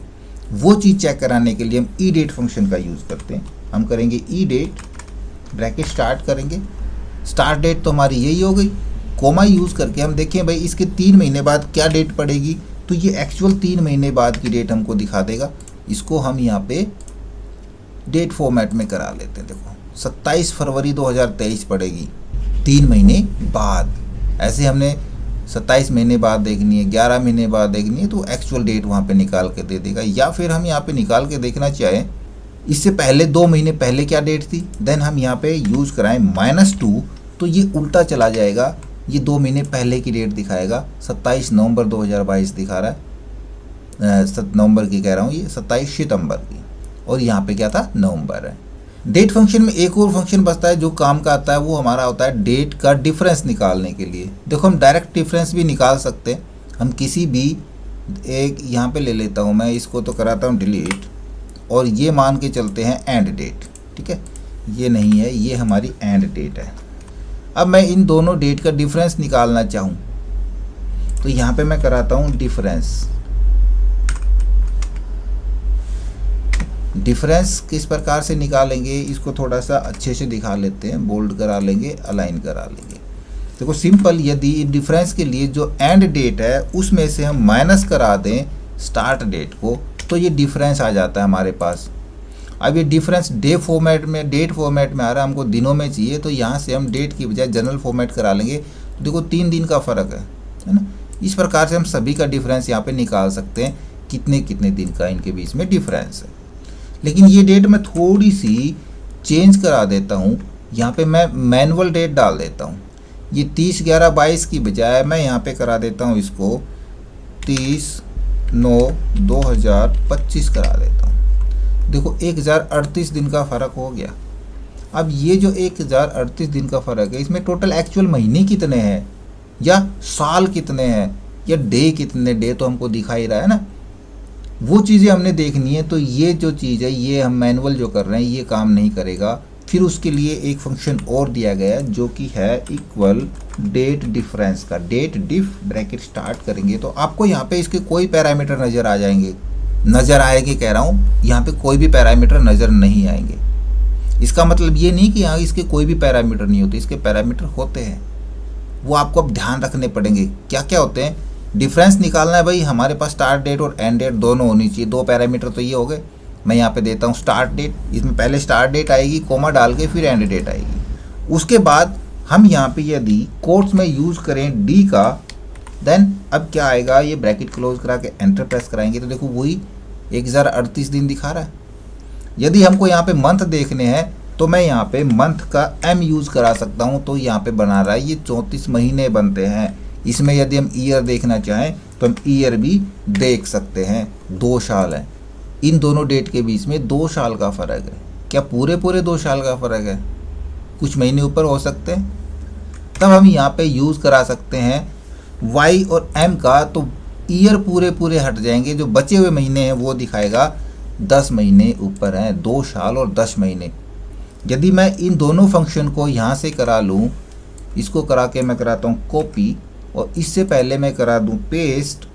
Speaker 2: वो चीज़ चेक कराने के लिए हम ई डेट फंक्शन का यूज़ करते हैं। हम करेंगे ई डेट, ब्रैकेट स्टार्ट करेंगे, स्टार्ट डेट तो हमारी यही हो गई, कोमा यूज़ करके हम देखें भाई इसके 3 महीने बाद क्या डेट पड़ेगी, तो ये एक्चुअल 3 महीने बाद की डेट हमको दिखा देगा। इसको हम यहाँ पे डेट फॉर्मेट में करा लेते हैं। देखो 27 फरवरी 2023 पड़ेगी 3 महीने बाद। ऐसे हमने 27 महीने बाद देखनी है, 11 महीने बाद देखनी है, तो एक्चुअल डेट वहाँ पे निकाल के दे देगा। या फिर हम यहाँ पे निकाल के देखना चाहें इससे पहले 2 महीने पहले क्या डेट थी, देन हम यहाँ पे यूज़ कराएं -2, तो ये उल्टा चला जाएगा, ये 2 महीने पहले की डेट दिखाएगा। 27 नवंबर 2022 दिखा रहा है, नवंबर की कह रहा हूँ, ये 27 सितंबर की, और यहाँ पे क्या था, नवंबर है। डेट फंक्शन में एक और फंक्शन बचता है जो काम का आता है, वो हमारा होता है डेट का डिफरेंस निकालने के लिए। देखो हम डायरेक्ट डिफरेंस भी निकाल सकते हैं, हम किसी भी एक यहाँ पे ले लेता हूँ मैं, इसको तो कराता हूँ डिलीट, और ये मान के चलते हैं एंड डेट। ठीक है, ये नहीं है, ये हमारी एंड डेट है। अब मैं इन दोनों डेट का डिफरेंस निकालना चाहूँ तो यहाँ पे मैं कराता हूँ डिफरेंस। डिफरेंस किस प्रकार से निकालेंगे, इसको थोड़ा सा अच्छे से दिखा लेते हैं, बोल्ड करा लेंगे, अलाइन करा लेंगे। देखो सिंपल, यदि डिफरेंस के लिए जो एंड डेट है उसमें से हम माइनस करा दें स्टार्ट डेट को, तो ये डिफरेंस आ जाता है हमारे पास। अब ये डिफरेंस डेट फॉर्मेट में आ रहा है, हमको दिनों में चाहिए, तो यहाँ से हम डेट की बजाय जनरल फॉर्मेट करा लेंगे। तो देखो 3 दिन का फ़र्क है ना। इस प्रकार से हम सभी का डिफरेंस यहाँ पे निकाल सकते हैं, कितने कितने दिन का इनके बीच में डिफरेंस है। लेकिन ये डेट मैं थोड़ी सी चेंज करा देता हूँ, यहाँ पे मैं मैनुअल डेट डाल देता हूँ। ये 30/11/22 की बजाय मैं यहाँ पे करा देता हूँ इसको 30/9/2025 करा देता हूँ। देखो 1038 दिन का फ़र्क हो गया। अब ये जो 1038 दिन का फ़र्क है, इसमें टोटल एक्चुअल महीने कितने हैं, या साल कितने हैं, या डे कितने, डे तो हमको दिखाई रहा है ना, वो चीज़ें हमने देखनी है। तो ये जो चीज़ है, ये हम मैनुअल जो कर रहे हैं, ये काम नहीं करेगा। फिर उसके लिए एक फंक्शन और दिया गया है जो कि है इक्वल डेट डिफरेंस का। डेट डिफ ब्रैकेट स्टार्ट करेंगे तो आपको यहाँ पे इसके कोई पैरामीटर नज़र आ जाएंगे, नज़र आएंगे कह रहा हूँ, यहाँ पे कोई भी पैरामीटर नज़र नहीं आएंगे। इसका मतलब ये नहीं कि यहाँ इसके कोई भी पैरामीटर नहीं होते, इसके पैरामीटर होते हैं, वो आपको अब ध्यान रखने पड़ेंगे। क्या क्या होते हैं, डिफरेंस निकालना है भाई, हमारे पास स्टार्ट डेट और एंड डेट दोनों होनी चाहिए। 2 पैरामीटर तो ये हो गए। मैं यहाँ पे देता हूँ स्टार्ट डेट, इसमें पहले स्टार्ट डेट आएगी, कोमा डाल के फिर एंड डेट आएगी। उसके बाद हम यहाँ पे यदि कोट्स में यूज़ करें डी का, देन अब क्या आएगा, ये ब्रैकेट क्लोज करा के एंटर प्रेस कराएंगे तो देखो वही 1038 दिन दिखा रहा है। यदि हमको यहाँ पे मंथ देखने हैं तो मैं यहाँ पे मंथ का एम यूज़ करा सकता हूँ, तो यहाँ पे बना रहा है ये 34 महीने बनते हैं। इसमें यदि हम ईयर देखना चाहें तो हम ईयर भी देख सकते हैं। 2 साल है, इन दोनों डेट के बीच में 2 साल का फ़र्क है। क्या पूरे 2 साल का फ़र्क है, कुछ महीने ऊपर हो सकते हैं। तब हम यहाँ पे यूज़ करा सकते हैं वाई और एम का, तो ईयर पूरे हट जाएंगे, जो बचे हुए महीने हैं वो दिखाएगा 10 महीने ऊपर हैं, 2 साल और 10 महीने। यदि मैं इन दोनों फंक्शन को यहाँ से करा लूँ, इसको करा के मैं कराता हूँ कॉपी, और इससे पहले मैं करा दूँ पेस्ट,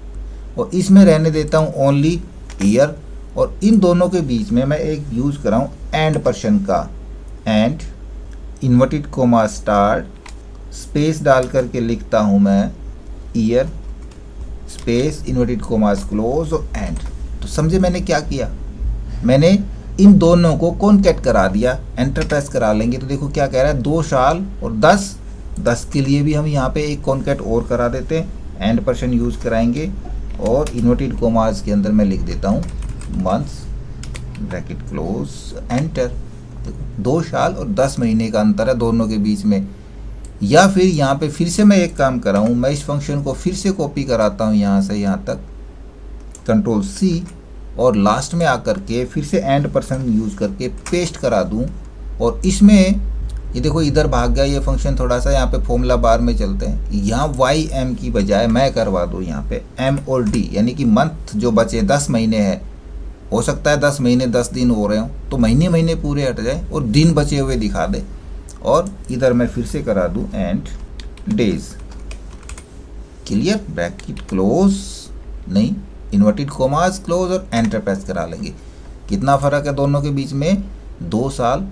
Speaker 2: और इसमें रहने देता हूँ ओनली ईयर, और इन दोनों के बीच में मैं एक यूज़ कराऊँ एंड पर्सन का, and inverted coma start, space डाल करके लिखता हूँ मैं year, space inverted commas close और एंड। तो समझे मैंने क्या किया, मैंने इन दोनों को कॉन्कैट करा दिया। एंटर प्रेस करा लेंगे तो देखो क्या कह रहा है, 2 साल और 10 के लिए भी हम यहाँ पे एक कॉन्कैट और करा देते हैं, एंड पर्सन यूज़ कराएंगे और इन्वर्टेड कोमास के अंदर मैं लिख देता हूँ मंथ्स, ब्रैकेट क्लोज, एंटर। 2 साल और 10 महीने का अंतर है दोनों के बीच में। या फिर यहाँ पे फिर से मैं एक काम कर रहा हूँ, मैं इस फंक्शन को फिर से कॉपी कराता हूँ यहाँ से यहाँ तक, कंट्रोल C, और लास्ट में आकर के फिर से एंड पर्सन यूज़ करके पेस्ट करा दूँ। और इसमें ये देखो इधर भाग गया ये फंक्शन थोड़ा सा, यहाँ पे फॉर्मूला बार में चलते हैं, यहाँ YM की बजाय मैं करवा दूँ यहाँ पे M और D, यानी कि मंथ जो बचे 10 महीने हैं, हो सकता है 10 महीने 10 दिन हो रहे हो तो महीने महीने पूरे हट जाए और दिन बचे हुए दिखा दे। और इधर मैं फिर से करा दूँ and days, clear, bracket close नहीं, इन्वर्टेड कोमास क्लोज और एंटर प्रेस करा लेंगे। कितना फ़र्क है दोनों के बीच में? 2 साल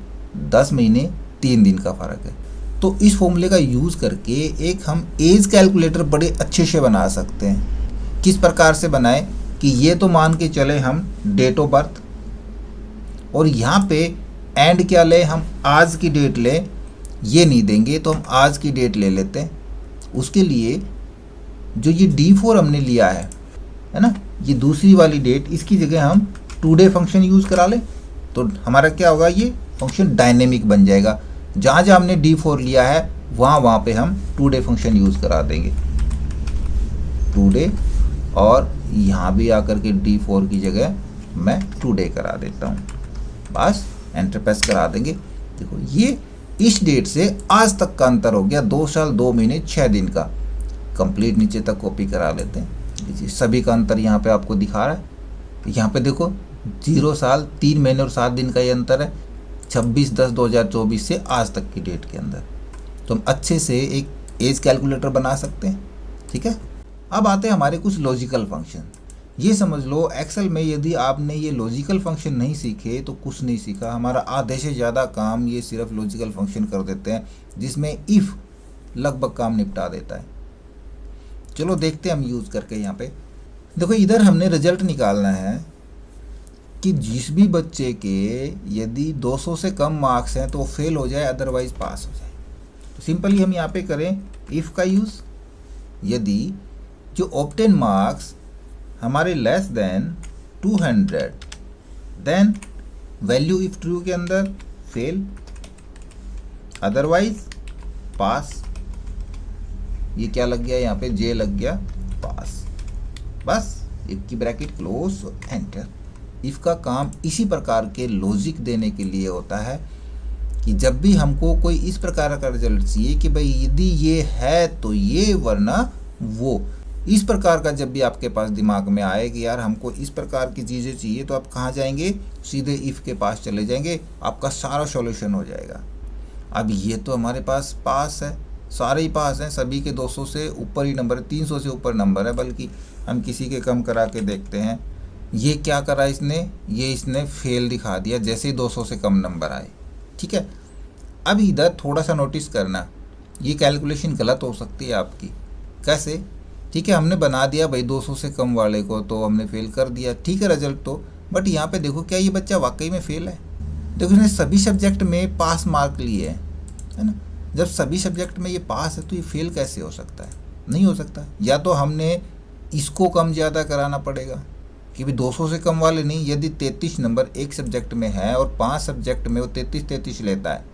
Speaker 2: 10 महीने 3 दिन का फ़र्क है। तो इस फॉर्मूले का यूज़ करके एक हम एज कैलकुलेटर बड़े अच्छे से बना सकते हैं। किस प्रकार से बनाएं कि ये तो मान के चले हम डेट ऑफ बर्थ, और यहाँ पे एंड क्या ले, हम आज की डेट ले, ये नहीं देंगे तो हम आज की डेट ले लेते हैं। उसके लिए जो ये D4 हमने लिया है ना, ये दूसरी वाली डेट, इसकी जगह हम टुडे फंक्शन यूज़ करा लें तो हमारा क्या होगा, ये फंक्शन डायनेमिक बन जाएगा। जहाँ जहाँ हमने D4 लिया है वहाँ पे हम टुडे फंक्शन यूज़ करा देंगे, टुडे, और यहाँ भी आकर के D4 की जगह मैं टुडे करा देता हूँ, बस एंटर प्रेस करा देंगे। देखो ये इस डेट से आज तक का अंतर हो गया, 2 साल 2 महीने 6 दिन का। कंप्लीट नीचे तक कॉपी करा लेते हैं, सभी का अंतर यहाँ पे आपको दिखा रहा है। यहाँ पे देखो 0 साल 3 महीने और 7 दिन का ये अंतर है 26/10/2024 से आज तक की डेट के अंदर। तो हम अच्छे से एक एज कैलकुलेटर बना सकते हैं, ठीक है। अब आते हैं हमारे कुछ लॉजिकल फंक्शन। ये समझ लो एक्सेल में यदि आपने ये लॉजिकल फंक्शन नहीं सीखे तो कुछ नहीं सीखा। हमारा आधे से ज़्यादा काम ये सिर्फ लॉजिकल फंक्शन कर देते हैं, जिसमें इफ़ लगभग काम निपटा देता है। चलो देखते हैं हम यूज़ करके। यहाँ पे देखो इधर हमने रिजल्ट निकालना है कि जिस भी बच्चे के यदि 200 से कम मार्क्स हैं तो वो फेल हो जाए, अदरवाइज पास हो जाए। तो सिंपली हम यहाँ पे करें इफ़ का यूज़। यदि जो ऑब्टेन मार्क्स हमारे less than 200, then value if true के अंदर फेल, अदरवाइज पास। ये क्या लग गया यहाँ पे, जे लग गया, पास। बस इफ की ब्रैकेट क्लोज, एंटर। इफ का काम इसी प्रकार के लॉजिक देने के लिए होता है कि जब भी हमको कोई इस प्रकार का रिजल्ट चाहिए कि भाई यदि ये है तो ये, वरना वो, इस प्रकार का जब भी आपके पास दिमाग में आए कि यार हमको इस प्रकार की चीज़ें चाहिए, तो आप कहाँ जाएंगे, सीधे इफ़ के पास चले जाएंगे, आपका सारा सॉल्यूशन हो जाएगा। अब ये तो हमारे पास पास है, सारे ही पास हैं, सभी के 200 से ऊपर ही नंबर है, 300 से ऊपर नंबर है, बल्कि हम किसी के कम करा के देखते हैं। ये क्या करा इसने, ये इसने फेल दिखा दिया जैसे ही 200 से कम नंबर आए, ठीक है। अब इधर थोड़ा सा नोटिस करना, ये कैलकुलेशन गलत हो सकती है आपकी। कैसे, ठीक है, हमने बना दिया भाई 200 से कम वाले को तो हमने फेल कर दिया, ठीक है रिजल्ट तो, बट यहाँ पे देखो क्या ये बच्चा वाकई में फेल है। देखो इसने सभी सब्जेक्ट में पास मार्क लिए है ना। जब सभी सब्जेक्ट में ये पास है तो ये फेल कैसे हो सकता है, नहीं हो सकता। या तो हमने इसको कम ज़्यादा कराना पड़ेगा कि भाई 200 से कम वाले नहीं, यदि 33 नंबर एक सब्जेक्ट में है और 5 सब्जेक्ट में वो 33 लेता है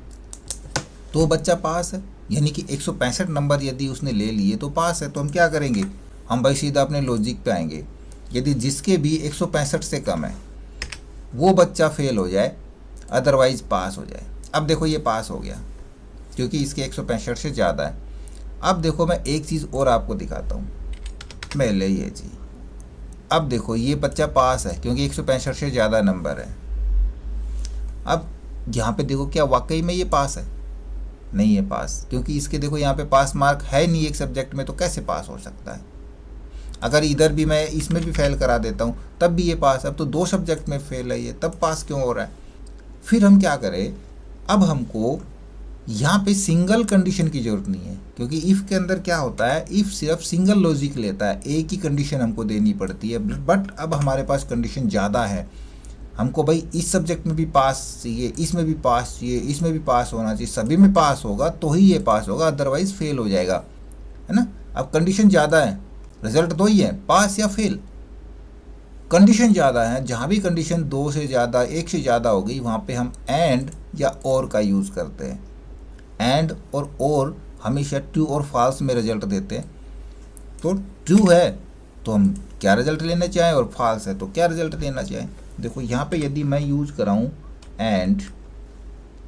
Speaker 2: तो बच्चा पास है, यानी कि 165 नंबर यदि उसने ले लिए तो पास है। तो हम क्या करेंगे, हम भाई सीधा अपने लॉजिक पे आएंगे। यदि जिसके भी 165 से कम है वो बच्चा फेल हो जाए, अदरवाइज पास हो जाए। अब देखो ये पास हो गया क्योंकि इसके 165 से ज़्यादा है। अब देखो मैं एक चीज़ और आपको दिखाता हूँ, मैं ले ये जी। अब देखो ये बच्चा पास है क्योंकि 165 से ज़्यादा नंबर है। अब यहाँ पे देखो क्या वाकई में ये पास है, नहीं है पास, क्योंकि इसके देखो यहाँ पे पास मार्क है नहीं एक सब्जेक्ट में, तो कैसे पास हो सकता है। अगर इधर भी मैं इसमें भी फेल करा देता हूँ तब भी ये पास। अब तो 2 सब्जेक्ट में फेल है ये, तब पास क्यों हो रहा है। फिर हम क्या करें, अब हमको यहाँ पे सिंगल कंडीशन की ज़रूरत नहीं है, क्योंकि इफ़ के अंदर क्या होता है, इफ़ सिर्फ सिंगल लॉजिक लेता है, एक ही कंडीशन हमको देनी पड़ती है। बट अब हमारे पास कंडीशन ज़्यादा है, हमको भाई इस सब्जेक्ट में भी पास चाहिए, इसमें भी पास चाहिए, इसमें भी पास होना चाहिए, सभी में पास होगा तो ही ये पास होगा, अदरवाइज फेल हो जाएगा, है ना। अब कंडीशन ज़्यादा है रिजल्ट दो ही है, पास या फेल। कंडीशन ज़्यादा है, जहाँ भी कंडीशन 2 से ज़्यादा, 1 से ज़्यादा हो गई, वहाँ पे हम एंड या और का यूज़ करते हैं। एंड और हमेशा ट्रू और फॉल्स में रिजल्ट देते हैं। तो ट्रू है तो हम क्या रिजल्ट लेना चाहें, और फॉल्स है तो क्या रिजल्ट लेना चाहें। देखो यहाँ पे यदि मैं यूज़ कराऊँ एंड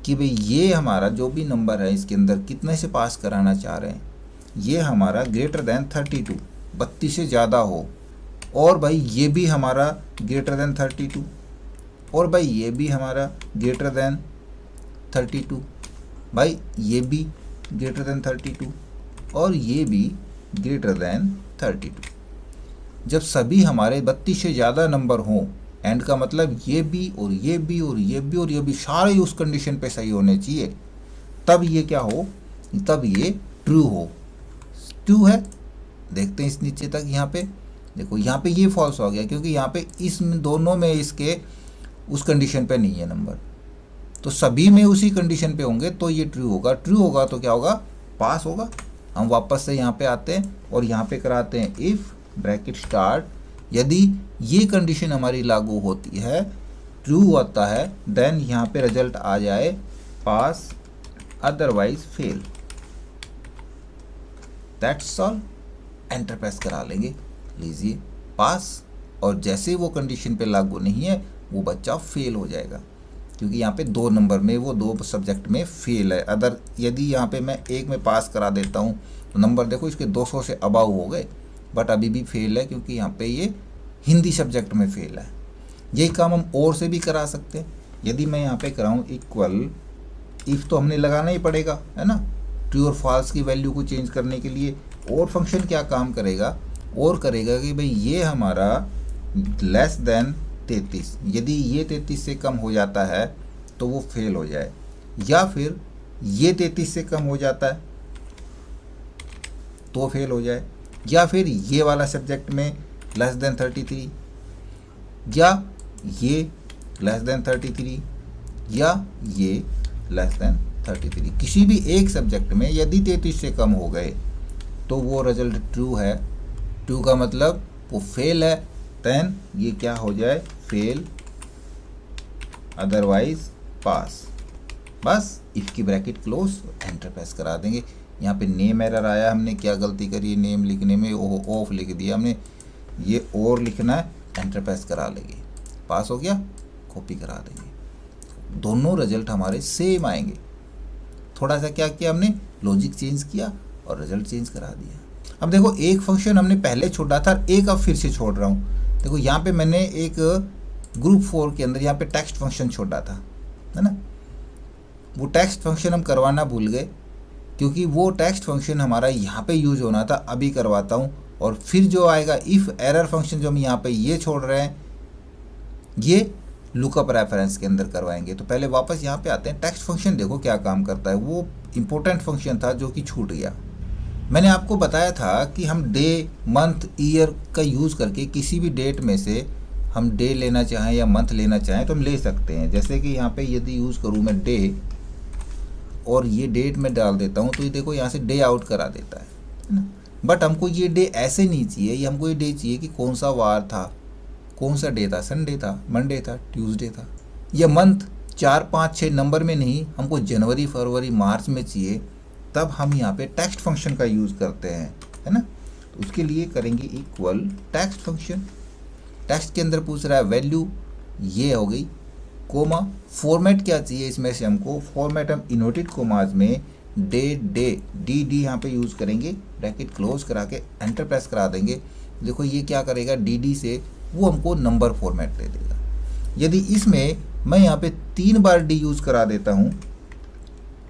Speaker 2: कि भाई ये हमारा जो भी नंबर है इसके अंदर कितने से पास कराना चाह रहे हैं, ये हमारा ग्रेटर देन 32, 32 से ज़्यादा हो, और भाई ये भी हमारा ग्रेटर देन 32, और भाई ये भी हमारा ग्रेटर देन 32, भाई ये भी ग्रेटर देन 32, और ये भी ग्रेटर देन 32। जब सभी हमारे 32 से ज़्यादा नंबर हों, एंड का मतलब ये भी और ये भी और ये भी और ये भी सारे उस कंडीशन पे सही होने चाहिए, तब ये क्या हो, तब ये ट्रू हो। ट्रू है, देखते हैं इस नीचे तक। यहाँ पे देखो, यहाँ पे ये फॉल्स हो गया क्योंकि यहाँ पे इस दोनों में इसके उस कंडीशन पे नहीं है नंबर, तो सभी में उसी कंडीशन पे होंगे तो ये ट्रू होगा। ट्रू होगा तो क्या होगा, पास होगा। हम वापस से यहाँ पे आते हैं और यहाँ पे कराते हैं इफ़ ब्रैकेट स्टार्ट, यदि ये कंडीशन हमारी लागू होती है, ट्रू होता है, देन यहाँ पे रिजल्ट आ जाए pass, otherwise fail. That's all. Enter press करा लेंगे, लीजिए पास, और जैसे वो कंडीशन पे लागू नहीं है वो बच्चा फेल हो जाएगा, क्योंकि यहाँ पे 2 नंबर में, वो 2 सब्जेक्ट में फेल है। अदर यदि यहाँ पे मैं 1 में पास करा देता हूँ तो नंबर देखो इसके 200 से अबाव हो गए, बट अभी भी फेल है क्योंकि यहाँ पे ये हिंदी सब्जेक्ट में फेल है। यही काम हम और से भी करा सकते हैं। यदि मैं यहाँ पे कराऊँ इक्वल, इफ़ तो हमने लगाना ही पड़ेगा, है ना, ट्रू और फॉल्स की वैल्यू को चेंज करने के लिए। और फंक्शन क्या काम करेगा, और करेगा कि भाई ये हमारा लेस देन 33, यदि ये 33 से कम हो जाता है तो वो फेल हो जाए, या फिर ये 33 से कम हो जाता है तो फेल हो जाए, या फिर ये वाला सब्जेक्ट में लेस देन 33, या ये लेस देन 33, या ये लेस देन 33। किसी भी एक सब्जेक्ट में यदि 33 से कम हो गए तो वो रिजल्ट ट्रू है। ट्रू का मतलब वो फेल है, देन ये क्या हो जाए, फेल, अदरवाइज पास। बस इफ़ की ब्रैकेट क्लोज, एंटर प्रेस करा देंगे। यहाँ पे नेम एरर आया, हमने क्या गलती करी, नेम लिखने में ऑफ लिख दिया हमने, ये और लिखना है, एंटर प्रेस करा लेंगे, पास हो गया, कॉपी करा देंगे। दोनों रिजल्ट हमारे सेम आएंगे। थोड़ा सा क्या किया हमने, लॉजिक चेंज किया और रिजल्ट चेंज करा दिया। अब देखो, एक फंक्शन हमने पहले छोड़ा था, एक अब फिर से छोड़ रहा हूँ। देखो यहाँ पे मैंने एक ग्रुप 4 के अंदर यहाँ पे टेक्स्ट फंक्शन छोड़ा था, है ना। वो टेक्स्ट फंक्शन हम करवाना भूल गए, क्योंकि वो टेक्स्ट फंक्शन हमारा यहाँ पे यूज होना था। अभी करवाता हूँ, और फिर जो आएगा इफ़ एरर फंक्शन जो हम यहाँ पे ये छोड़ रहे हैं, ये लुकअप रेफरेंस के अंदर करवाएंगे। तो पहले वापस यहाँ पे आते हैं। टेक्स्ट फंक्शन देखो क्या काम करता है, वो इम्पोर्टेंट फंक्शन था जो कि छूट गया। मैंने आपको बताया था कि हम डे, मंथ, ईयर का यूज़ करके किसी भी डेट में से हम डे लेना चाहें या मंथ लेना चाहें तो हम ले सकते हैं। जैसे कि यहाँ पे यदि यूज़ करूँ मैं डे, और ये डेट में डाल देता हूँ, तो ये देखो यहाँ से डे आउट करा देता है ना। बट हमको ये डे ऐसे नहीं चाहिए, ये हमको ये डे चाहिए कि कौन सा वार था, कौन सा डे था, संडे था, मंडे था, ट्यूसडे था। या मंथ 4, 5, 6 नंबर में नहीं, हमको जनवरी, फरवरी, मार्च में चाहिए, तब हम यहाँ पे टेक्स्ट फंक्शन का यूज़ करते हैं, है ना। तो उसके लिए करेंगे इक्वल टेक्स्ट फंक्शन। टेक्स्ट के अंदर पूछ रहा है वैल्यू, ये हो गई, कोमा। फॉर्मेट क्या चाहिए इसमें से हमको, फॉर्मेट हम इनवर्टेड कोमाज में डे डी यहाँ पे यूज़ करेंगे, ब्रैकेट क्लोज करा के एंटर प्रेस करा देंगे। देखो ये क्या करेगा, डी से वो हमको नंबर फॉर्मेट दे देगा। यदि इसमें मैं यहाँ पे 3 बार डी यूज़ करा देता हूँ,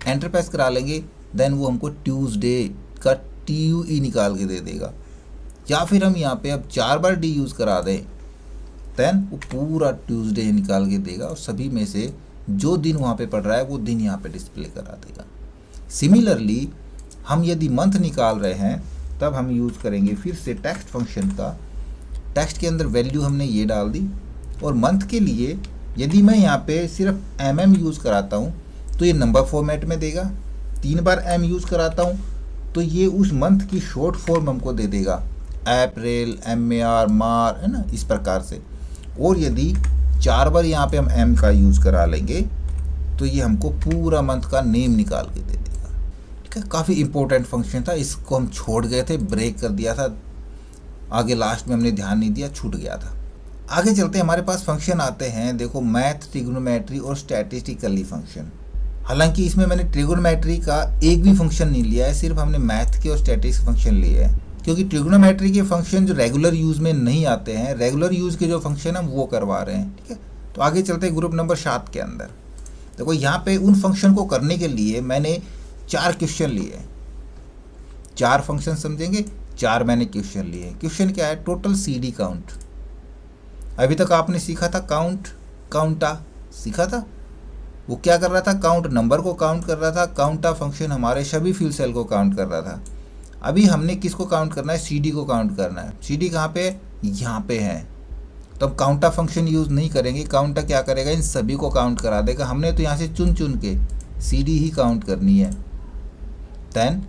Speaker 2: एंटर प्रेस करा लेंगे, देन वो हमको ट्यूसडे का TUE निकाल के दे देगा। या फिर हम यहाँ पे अब 4 बार डी यूज़ करा दें, देन वो पूरा ट्यूसडे निकाल के देगा, और सभी में से जो दिन वहाँ पे पड़ रहा है वो दिन यहाँ पे डिस्प्ले करा देगा। सिमिलरली हम यदि मंथ निकाल रहे हैं, तब हम यूज़ करेंगे फिर से टेक्स्ट फंक्शन का। टेक्स्ट के अंदर वैल्यू हमने ये डाल दी, और मंथ के लिए यदि मैं यहाँ पे सिर्फ MM यूज़ कराता हूँ तो ये नंबर फॉर्मेट में देगा। 3 बार M यूज़ कराता हूँ तो ये उस मंथ की शॉर्ट फॉर्म हमको दे देगा, अप्रैल, MAR, मार, है ना, इस प्रकार से। और यदि 4 बार यहाँ पे हम M का यूज़ करा लेंगे तो ये हमको पूरा मंथ का नेम निकाल के दे देगा। ठीक है, काफ़ी इंपॉर्टेंट फंक्शन था, इसको हम छोड़ गए थे, ब्रेक कर दिया था, आगे लास्ट में हमने ध्यान नहीं दिया, छूट गया था। आगे चलते हमारे पास फंक्शन आते हैं, देखो मैथ, ट्रिग्नोमेट्री और स्टैटिस्टिकली फंक्शन। हालांकि इसमें मैंने ट्रिग्नोमेट्री का एक भी फंक्शन नहीं लिया है, सिर्फ हमने मैथ के और स्टैटिस्टिक्स फंक्शन लिए हैं, क्योंकि ट्रिग्नोमेट्री के फंक्शन जो रेगुलर यूज़ में नहीं आते हैं, रेगुलर यूज़ के जो फंक्शन हम वो करवा रहे हैं। ठीक है, तो आगे चलते हैं ग्रुप नंबर 7 के अंदर। देखो यहाँ पे उन फंक्शन को करने के लिए मैंने 4 क्वेश्चन लिए, 4 फंक्शन समझेंगे, 4 मैंने क्वेश्चन लिए। क्वेश्चन क्या है? Total CD count. अभी तक आपने सीखा था काउंट, काउंटा सीखा था, वो क्या कर रहा था? काउंट नंबर को काउंट कर रहा था। काउंटा फंक्शन हमारे सभी फ्यूल सेल को काउंट कर रहा था। अभी हमने किसको काउंट करना है? CD को काउंट करना है। CD कहाँ पे? यहाँ पे है। तो अब काउंटा फंक्शन यूज़ नहीं करेंगे, काउंटा क्या करेगा? इन सभी को काउंट करा देगा। हमने तो यहाँ से चुन चुन के CD ही काउंट करनी है। देन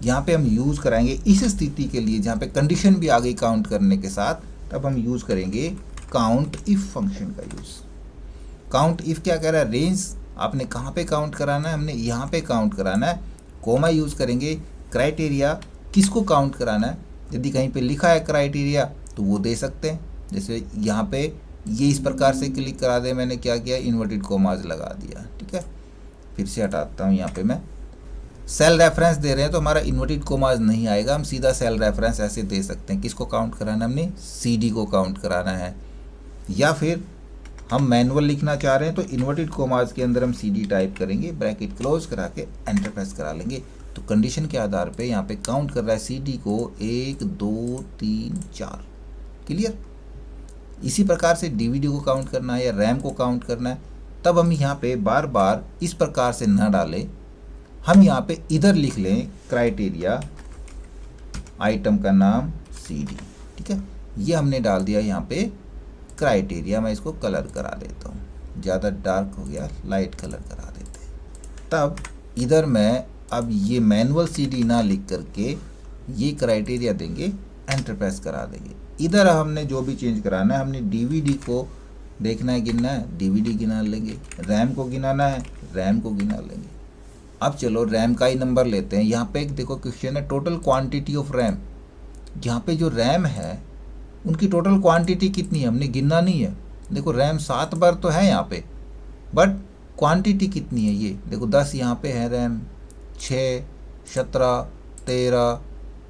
Speaker 2: यहाँ पे हम यूज़ कराएंगे इस स्थिति के लिए जहाँ पे कंडीशन भी आ गई काउंट करने के साथ, तब हम यूज़ करेंगे काउंट इफ फंक्शन का यूज़। काउंट इफ क्या कह रहा है? रेंज आपने कहाँ पे काउंट कराना है? हमने यहाँ पे काउंट कराना है। कोमा यूज़ करेंगे। क्राइटेरिया किसको काउंट कराना है? यदि कहीं पे लिखा है क्राइटेरिया तो वो दे सकते हैं, जैसे यहाँ पे ये इस प्रकार से क्लिक करा दे, मैंने क्या किया? इन्वर्टेड कोमाज लगा दिया। ठीक है, फिर से हटाता हूँ। यहाँ पे मैं सेल रेफरेंस दे रहे हैं तो हमारा इन्वर्टेड कोमाज नहीं आएगा, हम सीधा सेल रेफरेंस ऐसे दे सकते हैं। किसको काउंट कराना है? हमने CD को काउंट कराना है। या फिर हम मैनुअल लिखना चाह रहे हैं तो इन्वर्टेड कोमाज के अंदर हम CD टाइप करेंगे, ब्रैकेट क्लोज करा के एंटर प्रेस करा लेंगे। तो कंडीशन के आधार पे यहाँ पे काउंट कर रहा है CD को 1 2 3 4। क्लियर? इसी प्रकार से DVD को काउंट करना है या रैम को काउंट करना है, तब हम यहाँ पे बार बार इस प्रकार से न डालें, हम यहाँ पे इधर लिख लें क्राइटेरिया, आइटम का नाम CD। ठीक है, ये हमने डाल दिया यहाँ पे क्राइटेरिया। मैं इसको कलर करा देता हूँ, ज़्यादा डार्क हो गया, लाइट कलर करा देते हैं। तब इधर मैं अब ये मैनुअल CD ना लिख करके ये क्राइटेरिया देंगे, एंटर प्रेस करा देंगे। इधर हमने जो भी चेंज कराना है, हमने DVD को देखना है, गिनना है, DVD गिना लेंगे। रैम को गिनाना है, रैम को गिना लेंगे। अब चलो रैम का ही नंबर लेते हैं। यहाँ पे एक देखो क्वेश्चन है, टोटल क्वांटिटी ऑफ रैम। यहाँ पे जो रैम है उनकी टोटल क्वांटिटी कितनी है? हमने गिनना नहीं है। देखो रैम 7 बार तो है यहाँ पे, बट क्वांटिटी कितनी है? ये देखो 10 यहाँ पे है रैम, 6 17 13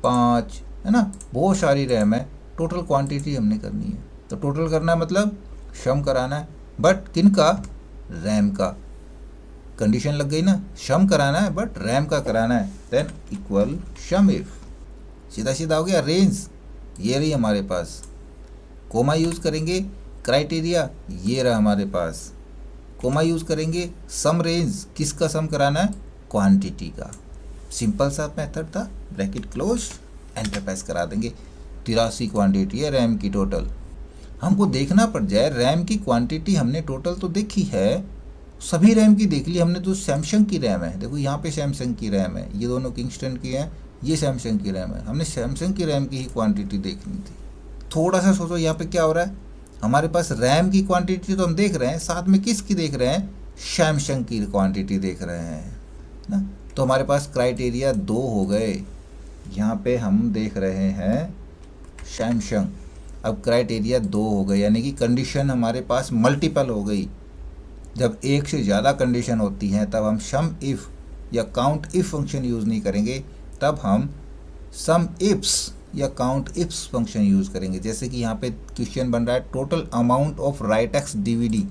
Speaker 2: 5, है ना, बहुत सारी रैम है। टोटल क्वांटिटी हमने करनी है, तो टोटल करना है मतलब सम कराना है, बट किन का? रैम का। कंडीशन लग गई ना, सम कराना है बट रैम का कराना है। देन इक्वल सम इफ, सीधा सीधा हो गया। रेंज ये रही हमारे पास, कोमा यूज़ करेंगे। क्राइटेरिया ये रहा हमारे पास, कोमा यूज़ करेंगे। सम रेंज किसका सम कराना है? क्वांटिटी का। सिंपल सा मेथड था, ब्रैकेट क्लोज, एंटर प्रेस करा देंगे। 83 क्वांटिटी है रैम की टोटल। हमको देखना पड़ जाए रैम की क्वांटिटी, हमने टोटल तो देखी है, सभी रैम की देख ली हमने, तो सैमसंग की रैम है। देखो यहाँ पे सैमसंग की रैम है, ये दोनों किंगस्टन की हैं, ये सैमसंग की रैम है। हमने सैमसंग की रैम की ही क्वांटिटी देखनी थी। थोड़ा सा सोचो यहाँ पे क्या हो रहा है, हमारे पास रैम की क्वांटिटी तो हम देख रहे हैं, साथ में किसकी देख रहे हैं? सैमसंग की क्वांटिटी देख रहे हैं ना। तो हमारे पास क्राइटेरिया 2 हो गए। यहाँ पे हम देख रहे हैं सैमसंग, अब क्राइटेरिया 2 हो गए, यानी कि कंडीशन हमारे पास मल्टीपल हो गई। जब एक से ज़्यादा कंडीशन होती हैं तब हम सम इफ़ या काउंट इफ़ फंक्शन यूज़ नहीं करेंगे, तब हम सम इफ्स या काउंट इफ्स फंक्शन यूज़ करेंगे। जैसे कि यहाँ पे क्वेश्चन बन रहा है, टोटल अमाउंट ऑफ राइटेक्स DVD।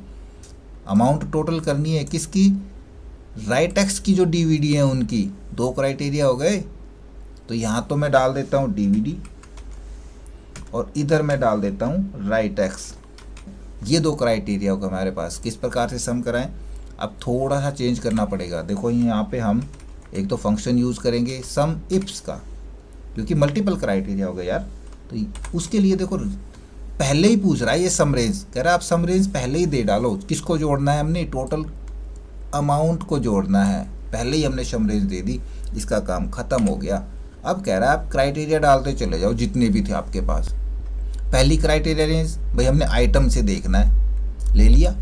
Speaker 2: अमाउंट टोटल करनी है किसकी? राइटेक्स की जो DVD है उनकी। 2 क्राइटेरिया हो गए, तो यहाँ तो मैं डाल देता हूँ DVD और इधर मैं डाल देता हूँ राइटेक्स। ये 2 क्राइटेरिया होगा हमारे पास। किस प्रकार से सम कराएं? अब थोड़ा सा चेंज करना पड़ेगा। देखो यहाँ पे हम एक तो फंक्शन यूज़ करेंगे सम इफ्स का, क्योंकि मल्टीपल क्राइटेरिया हो गया यार। तो उसके लिए देखो पहले ही पूछ रहा है ये सम रेंज, कह रहा है आप सम रेंज पहले ही दे डालो। किसको जोड़ना है? हमने टोटल अमाउंट को जोड़ना है। पहले ही हमने सम रेंज दे दी, इसका काम ख़त्म हो गया। अब कह रहा है आप क्राइटेरिया डालते चले जाओ जितने भी थे आपके पास। पहली क्राइटेरिया रेंज भाई हमने आइटम से देखना है, ले लिया।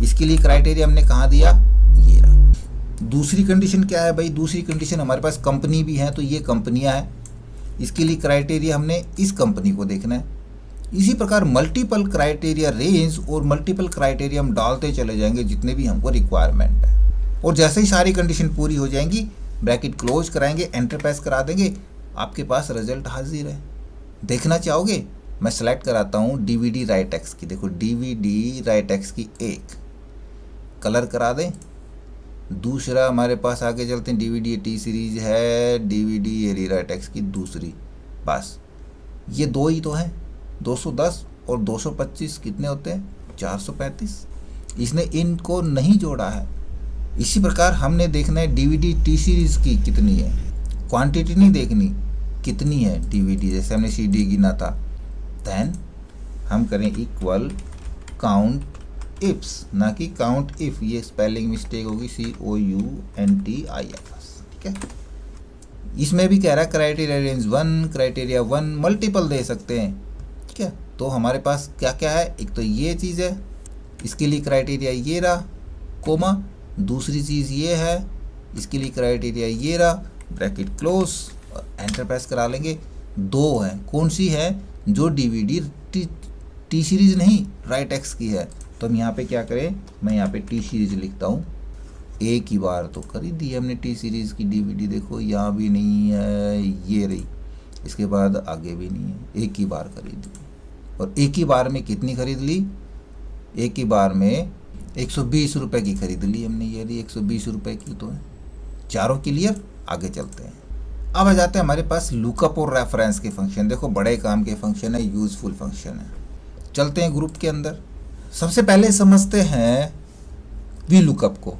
Speaker 2: इसके लिए क्राइटेरिया हमने कहाँ दिया, ये रहा। दूसरी कंडीशन क्या है भाई, दूसरी कंडीशन हमारे पास कंपनी भी है, तो ये कंपनियां हैं, इसके लिए क्राइटेरिया हमने इस कंपनी को देखना है। इसी प्रकार मल्टीपल क्राइटेरिया रेंज और मल्टीपल क्राइटेरिया हम डालते चले जाएंगे जितने भी हमको रिक्वायरमेंट है। और जैसे ही सारी कंडीशन पूरी हो जाएंगी, ब्रैकेट क्लोज कराएंगे, एंटर प्रेस करा देंगे, आपके पास रिजल्ट हाजिर है। देखना चाहोगे, मैं सेलेक्ट कराता हूँ DVD राइटेक्स की। देखो DVD राइटेक्स की एक कलर करा दें। दूसरा हमारे पास आगे चलते हैं, DVD T सीरीज है, DVD राइटेक्स की दूसरी। बस ये दो ही तो हैं, 210 और 225 कितने होते हैं, 435। इसने इनको नहीं जोड़ा है। इसी प्रकार हमने देखना है DVD T सीरीज की कितनी है, क्वांटिटी नहीं देखनी, कितनी है DVD, जैसे हमने CD गिना था। देन हम करें इक्वल काउंट इफ्स, ना कि काउंट इफ, ये स्पेलिंग मिस्टेक होगी, COUNTIFS, ठीक है। इसमें भी कह रहा है क्राइटेरिया रेंज 1, क्राइटेरिया 1 मल्टीपल दे सकते हैं, ठीक है। तो हमारे पास क्या क्या है, एक तो ये चीज़ है, इसके लिए क्राइटेरिया ये रहा, कोमा, दूसरी चीज़ ये है, इसके लिए क्राइटेरिया ये रहा, ब्रैकेट क्लोज, एंटर प्रेस करा लेंगे। दो है, कौन सी है, जो DVD T सीरीज नहीं राइटेक्स की है। तो हम यहाँ पे क्या करें, मैं यहाँ पे T सीरीज लिखता हूँ। एक ही बार तो खरीद दी हमने T सीरीज की DVD, देखो यहाँ भी नहीं है, ये रही, इसके बाद आगे भी नहीं है, एक ही बार खरीद ली। और एक ही बार में कितनी खरीद ली, एक ही बार में 120 रुपये की खरीद ली हमने, ये रही 120 रुपये की तो है। चारों क्लियर, आगे चलते हैं। अब आ जाते हैं हमारे पास लुकअप और रेफरेंस के फंक्शन। देखो बड़े काम के फंक्शन है, यूजफुल फंक्शन है। चलते हैं ग्रुप के अंदर। सबसे पहले समझते हैं वी लुकअप को,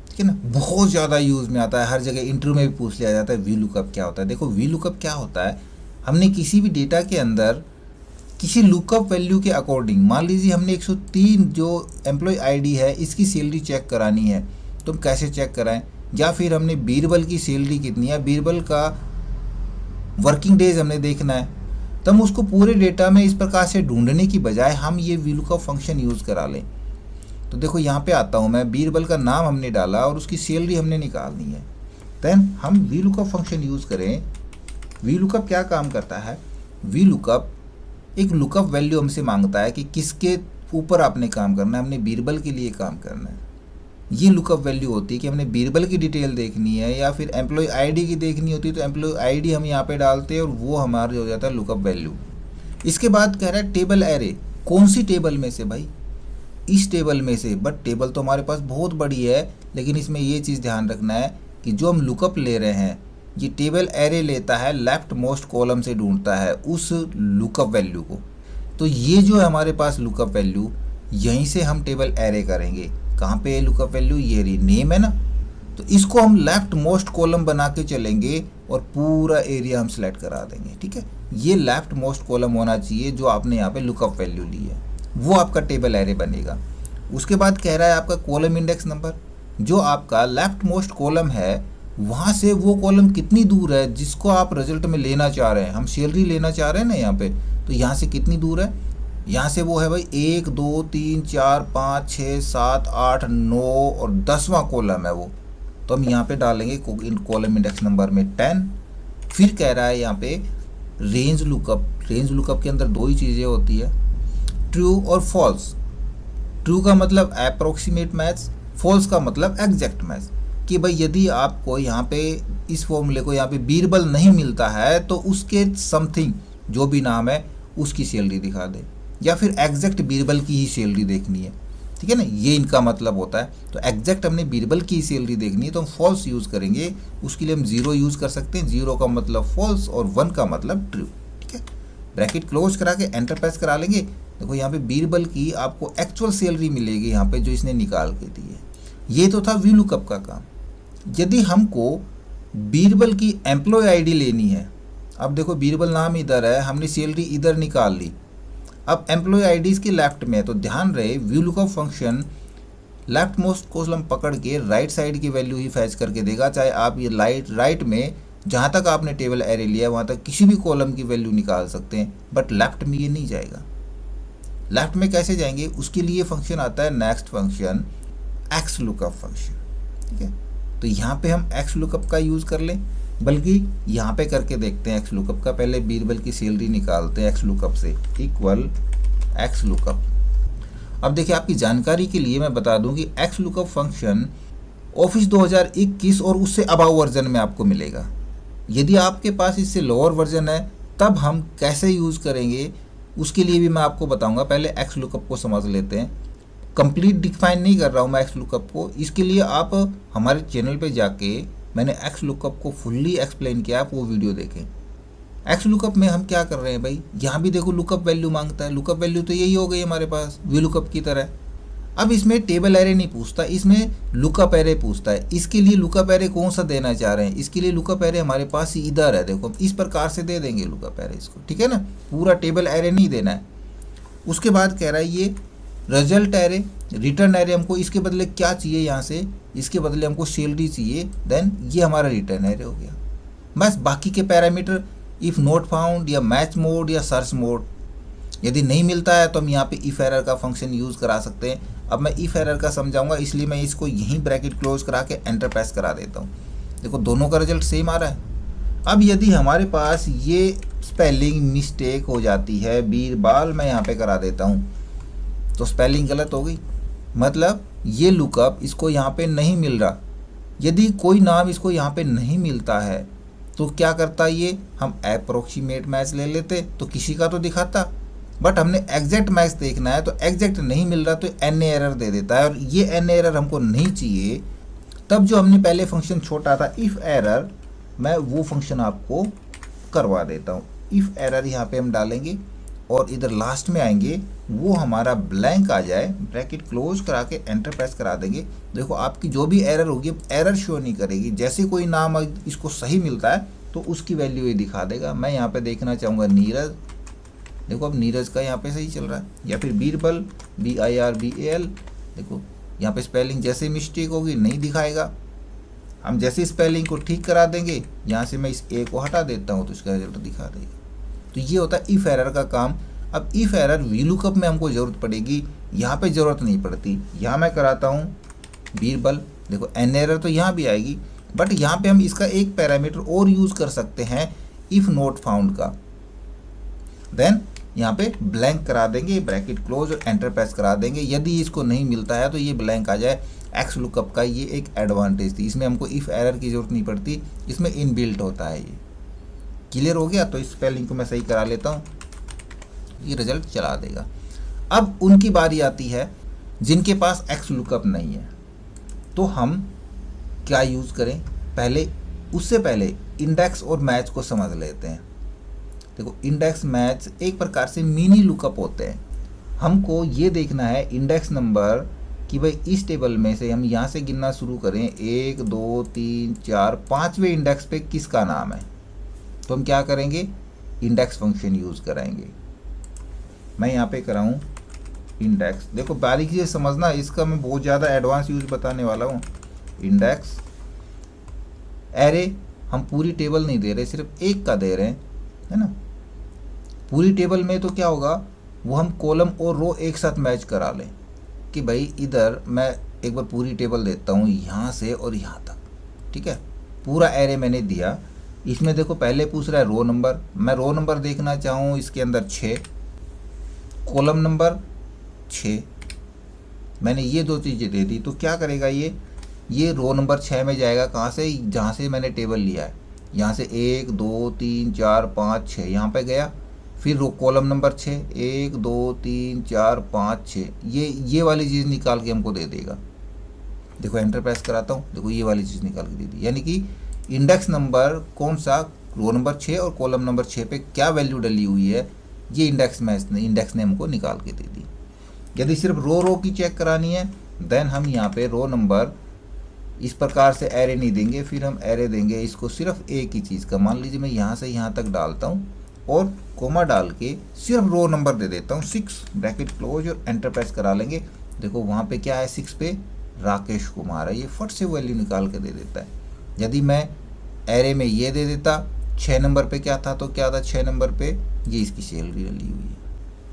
Speaker 2: ठीक है ना, बहुत ज़्यादा यूज़ में आता है, हर जगह इंटरव्यू में भी पूछ लिया जाता है वी लुकअप क्या होता है। देखो वी लुकअप क्या होता है, हमने किसी भी डेटा के अंदर किसी लुकअप वैल्यू के अकॉर्डिंग, मान लीजिए हमने 103 जो एम्प्लॉय ID है इसकी सैलरी चेक करानी है, तो हम कैसे चेक कराएं, या फिर हमने बीरबल की सैलरी कितनी है, बीरबल का वर्किंग डेज हमने देखना है, तो हम उसको पूरे डेटा में इस प्रकार से ढूंढने की बजाय हम ये VLOOKUP फंक्शन यूज़ करा लें। तो देखो यहाँ पे आता हूँ मैं, बीरबल का नाम हमने डाला और उसकी सैलरी हमने निकालनी है, देन हम VLOOKUP फंक्शन यूज़ करें। VLOOKUP क्या काम करता है, VLOOKUP एक लुकअप वैल्यू हमसे मांगता है कि किसके ऊपर आपने काम करना है, हमने बीरबल के लिए काम करना है। ये लुकअप वैल्यू होती है कि हमने बीरबल की डिटेल देखनी है या फिर एम्प्लॉय ID की देखनी होती है, तो एम्प्लॉय ID हम यहाँ पे डालते हैं और वो हमारा हो जाता है लुकअप वैल्यू। इसके बाद कह रहा है टेबल एरे, कौन सी टेबल में से भाई, इस टेबल में से। बट टेबल तो हमारे पास बहुत बड़ी है, लेकिन इसमें ये चीज़ ध्यान रखना है कि जो हम लुकअप ले रहे हैं ये टेबल एरे लेता है, लेफ्ट मोस्ट कॉलम से ढूंढता है उस लुकअप वैल्यू को। तो ये जो है हमारे पास लुकअप वैल्यू, यहीं से हम टेबल एरे करेंगे। कहाँ पे लुकअप वैल्यू, ये रही, नेम है ना, तो इसको हम लेफ्ट मोस्ट कॉलम बना के चलेंगे और पूरा एरिया हम सेलेक्ट करा देंगे, ठीक है। ये लेफ्ट मोस्ट कॉलम होना चाहिए जो आपने यहाँ पे लुकअप वैल्यू ली है, वो आपका टेबल एरे बनेगा। उसके बाद कह रहा है आपका कॉलम इंडेक्स नंबर, जो आपका लेफ्ट मोस्ट कॉलम है वहाँ से वो कॉलम कितनी दूर है जिसको आप रिजल्ट में लेना चाह रहे हैं। हम सैलरी लेना चाह रहे हैं ना यहाँ पे, तो यहाँ से कितनी दूर है, यहाँ से वो है भाई 1 2 3 4 5 6 7 8 9 और 10वां कॉलम है वो, तो हम यहाँ पे डालेंगे कॉलम इंडेक्स नंबर में 10। फिर कह रहा है यहाँ पे रेंज लुकअप। रेंज लुकअप के अंदर दो ही चीज़ें होती है, ट्रू और फॉल्स। ट्रू का मतलब अप्रोक्सीमेट मैच, फॉल्स का मतलब एग्जैक्ट मैच, कि भाई यदि आपको यहाँ पे इस फॉर्मूले को यहाँ पे बीरबल नहीं मिलता है तो उसके समथिंग जो भी नाम है उसकी सैलरी दिखा दे, या फिर एग्जैक्ट बीरबल की ही सैलरी देखनी है, ठीक है ना, ये इनका मतलब होता है। तो एग्जैक्ट हमने बीरबल की ही सैलरी देखनी है तो हम फॉल्स यूज़ करेंगे, उसके लिए हम 0 यूज़ कर सकते हैं। 0 का मतलब फॉल्स और 1 का मतलब ट्रू, ठीक है। ब्रैकेट क्लोज करा के एंटर प्रेस करा लेंगे। देखो यहाँ पे बीरबल की आपको एक्चुअल सैलरी मिलेगी यहाँ पे जो इसने निकाल के दी है। ये तो था VLOOKUP का काम। यदि हमको बीरबल की एम्प्लॉय ID लेनी है, अब देखो बीरबल नाम इधर है, हमने सैलरी इधर निकाल ली, अब एम्प्लॉय ID इसके लेफ्ट में है, तो ध्यान रहे VLOOKUP function left most column पकड़ के राइट साइड की वैल्यू ही फैच करके देगा, चाहे आप ये राइट में जहाँ तक आपने टेबल एरे लिया वहाँ तक किसी भी कॉलम की वैल्यू निकाल सकते हैं, बट लेफ्ट में ये नहीं जाएगा। लेफ्ट में कैसे जाएंगे, उसके लिए फंक्शन आता है next function x lookup function, ठीक है। तो यहाँ पे हम एक्स लुकअप का यूज़ कर लें, बल्कि यहाँ पे करके देखते हैं एक्स लुकअप का। पहले बीरबल की सैलरी निकालते हैं एक्स लुकअप से, इक्वल एक्स लुकअप। अब देखिए आपकी जानकारी के लिए मैं बता दूं कि एक्स लुकअप फंक्शन ऑफिस 2021 और उससे अबाव वर्जन में आपको मिलेगा। यदि आपके पास इससे लोअर वर्जन है तब हम कैसे यूज़ करेंगे उसके लिए भी मैं आपको बताऊंगा। पहले एक्स लुकअप को समझ लेते हैं। कंप्लीट डिफाइन नहीं कर रहा हूँ मैं एक्स लुकअप को, इसके लिए आप हमारे चैनल पे जाके मैंने एक्स लुकअप को फुल्ली एक्सप्लेन किया, आप वो वीडियो देखें। एक्स लुकअप में हम क्या कर रहे हैं भाई, यहाँ भी देखो लुकअप वैल्यू मांगता है। लुकअप वैल्यू तो यही हो गई हमारे पास वी लुकअप की तरह। अब इसमें टेबल एरे नहीं पूछता, इसमें लुकअप एरे पूछता है। इसके लिए लुकअप एरे कौन सा देना चाह रहे हैं, इसके लिए लुकअप एरे हमारे पास इधर है, देखो इस प्रकार से दे देंगे लुकअप एरे इसको, ठीक है ना। पूरा टेबल एरे नहीं देना है। उसके बाद कह रहा है ये रिजल्ट एरे, रिटर्न एरे हमको इसके बदले क्या चाहिए, यहाँ से इसके बदले हमको सैलरी चाहिए, देन ये हमारा रिटर्न एरे हो गया। बस बाकी के पैरामीटर इफ़ नॉट फाउंड या मैच मोड या सर्च मोड, यदि नहीं मिलता है तो हम यहाँ पे इफ एरर का फंक्शन यूज़ करा सकते हैं। अब मैं इफ एरर का समझाऊंगा, इसलिए मैं इसको यहीं ब्रैकेट क्लोज करा के एंटर प्रेस करा देता हूँ। देखो दोनों का रिजल्ट सेम आ रहा है। अब यदि हमारे पास ये स्पेलिंग मिस्टेक हो जाती है, बीरबाल मैं यहाँ पे करा देता हूँ, तो स्पेलिंग गलत हो गई, मतलब ये लुकअप इसको यहाँ पे नहीं मिल रहा। यदि कोई नाम इसको यहाँ पे नहीं मिलता है तो क्या करता ये, हम अप्रोक्सीमेट मैच ले लेते तो किसी का तो दिखाता, बट हमने एग्जैक्ट मैच देखना है तो एग्जैक्ट नहीं मिल रहा तो एन एरर दे देता है, और ये एन एरर हमको नहीं चाहिए। तब जो हमने पहले फंक्शन छोटा था इफ़ एरर, मैं वो फंक्शन आपको करवा देता हूँ। इफ़ एरर यहाँ पे हम डालेंगे और इधर लास्ट में आएंगे, वो हमारा ब्लैंक आ जाए, ब्रैकेट क्लोज करा के एंटर प्रेस करा देंगे। देखो आपकी जो भी एरर होगी एरर शो नहीं करेगी। जैसे कोई नाम इसको सही मिलता है तो उसकी वैल्यू ये दिखा देगा। मैं यहाँ पे देखना चाहूँगा नीरज, देखो अब नीरज का यहाँ पे सही चल रहा है, या फिर बीरबल BIRBAL, देखो यहाँ पे स्पेलिंग जैसे मिस्टेक होगी नहीं दिखाएगा। हम जैसे स्पेलिंग को ठीक करा देंगे, यहाँ से मैं इस ए को हटा देता हूँ तो इसका रिजल्ट दिखा देगा। तो ये होता है इफ एरर का काम। अब इफ एरर वी लुकअप में हमको ज़रूरत पड़ेगी, यहाँ पे ज़रूरत नहीं पड़ती। यहाँ मैं कराता हूँ बीरबल, देखो एन एरर तो यहाँ भी आएगी, बट यहाँ पे हम इसका एक पैरामीटर और यूज़ कर सकते हैं इफ़ नॉट फाउंड का। देन यहाँ पे ब्लैंक करा देंगे, ब्रैकेट क्लोज और एंटर प्रेस करा देंगे। यदि इसको नहीं मिलता है तो ये ब्लैंक आ जाए। एक्स लुकअप का ये एक एडवांटेज थी, इसमें हमको इफ़ एरर की ज़रूरत नहीं पड़ती, इसमें इनबिल्ट होता है। ये क्लियर हो गया। तो इस स्पेलिंग को मैं सही करा लेता हूँ, ये रिजल्ट चला देगा। अब उनकी बारी आती है जिनके पास एक्स लुकअप नहीं है, तो हम क्या यूज़ करें। पहले उससे पहले इंडेक्स और मैच को समझ लेते हैं। देखो इंडेक्स मैच एक प्रकार से मिनी लुकअप होते हैं। हमको ये देखना है इंडेक्स नंबर कि भाई इस टेबल में से हम यहाँ से गिनना शुरू करें 1 2 3 4 5वें इंडेक्स पे किसका नाम है, तो हम क्या करेंगे, इंडेक्स फंक्शन यूज़ कराएंगे। मैं यहाँ पे कराऊँ इंडेक्स, देखो बारीकी से समझना, इसका मैं बहुत ज़्यादा एडवांस यूज़ बताने वाला हूँ। इंडेक्स एरे हम पूरी टेबल नहीं दे रहे, सिर्फ एक का दे रहे हैं, है ना। पूरी टेबल में तो क्या होगा, वो हम कॉलम और रो एक साथ मैच करा लें कि भाई इधर मैं एक बार पूरी टेबल देता हूँ यहाँ से और यहाँ तक, ठीक है। पूरा एरे मैंने दिया। इसमें देखो पहले पूछ रहा है रो नंबर, मैं रो नंबर देखना चाहूँ इसके अंदर 6, कॉलम नंबर 6, मैंने ये दो चीज़ें दे दी। तो क्या करेगा ये रो नंबर 6 में जाएगा, कहाँ से, जहाँ से मैंने टेबल लिया है, यहाँ से 1 2 3 4 5 6 यहाँ पे गया। फिर रो कॉलम नंबर 6 1 2 3 4 5 6, ये वाली चीज़ निकाल के हमको दे देगा। देखो एंटर प्रेस कराता हूँ, देखो ये वाली चीज़ निकाल के दे दी। यानी कि इंडेक्स नंबर कौन सा, रो नंबर 6 और कॉलम नंबर 6 पे क्या वैल्यू डली हुई है, ये इंडेक्स ने हमको निकाल के दे दी। यदि सिर्फ रो की चेक करानी है, देन हम यहाँ पे रो नंबर इस प्रकार से एरे नहीं देंगे, फिर हम एरे देंगे इसको सिर्फ एक ही चीज़ का। मान लीजिए मैं यहाँ से यहाँ तक डालता हूँ और कोमा डाल के सिर्फ रो नंबर दे देता हूँ 6, ब्रैकेट क्लोज और एंटर प्रेस करा लेंगे। देखो वहाँ पे क्या है, 6 पे राकेश कुमार है, ये फट से वैल्यू निकाल के दे देता है। यदि मैं एरे में ये दे देता, 6 नंबर पे क्या था, तो क्या था 6 नंबर पे ये इसकी सैलरी डली हुई है।